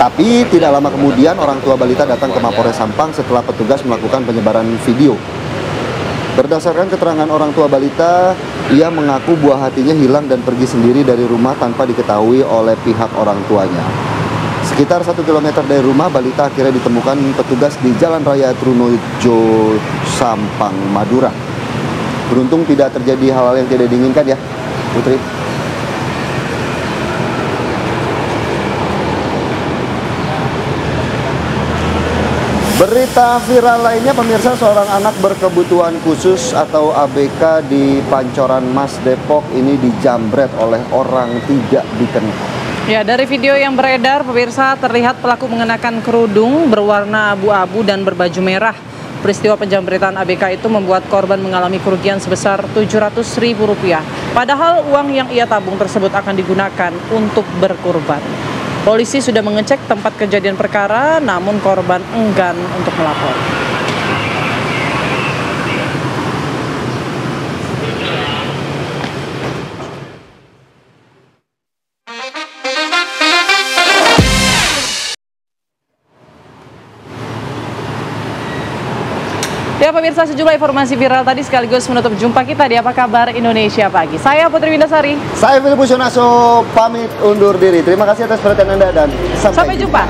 Tapi tidak lama kemudian orang tua balita datang ke Mapores Sampang setelah petugas melakukan penyebaran video. Berdasarkan keterangan orang tua balita, ia mengaku buah hatinya hilang dan pergi sendiri dari rumah tanpa diketahui oleh pihak orang tuanya. Sekitar 1 km dari rumah, balita akhirnya ditemukan petugas di Jalan Raya Trunojo, Sampang, Madura. Beruntung tidak terjadi hal-hal yang tidak diinginkan ya, Putri. Berita viral lainnya pemirsa, seorang anak berkebutuhan khusus atau ABK di Pancoran Mas Depok ini dijambret oleh orang tidak dikenal. Ya, dari video yang beredar pemirsa terlihat pelaku mengenakan kerudung berwarna abu-abu dan berbaju merah. Peristiwa penjambretan ABK itu membuat korban mengalami kerugian sebesar Rp700.000. Padahal uang yang ia tabung tersebut akan digunakan untuk berkurban. Polisi sudah mengecek tempat kejadian perkara, namun korban enggan untuk melapor. Ya pemirsa, sejumlah informasi viral tadi sekaligus menutup jumpa kita di Apa Kabar Indonesia Pagi. Saya Putri Windasari. Saya Philip Pusionaso, pamit undur diri. Terima kasih atas perhatian Anda dan sampai jumpa.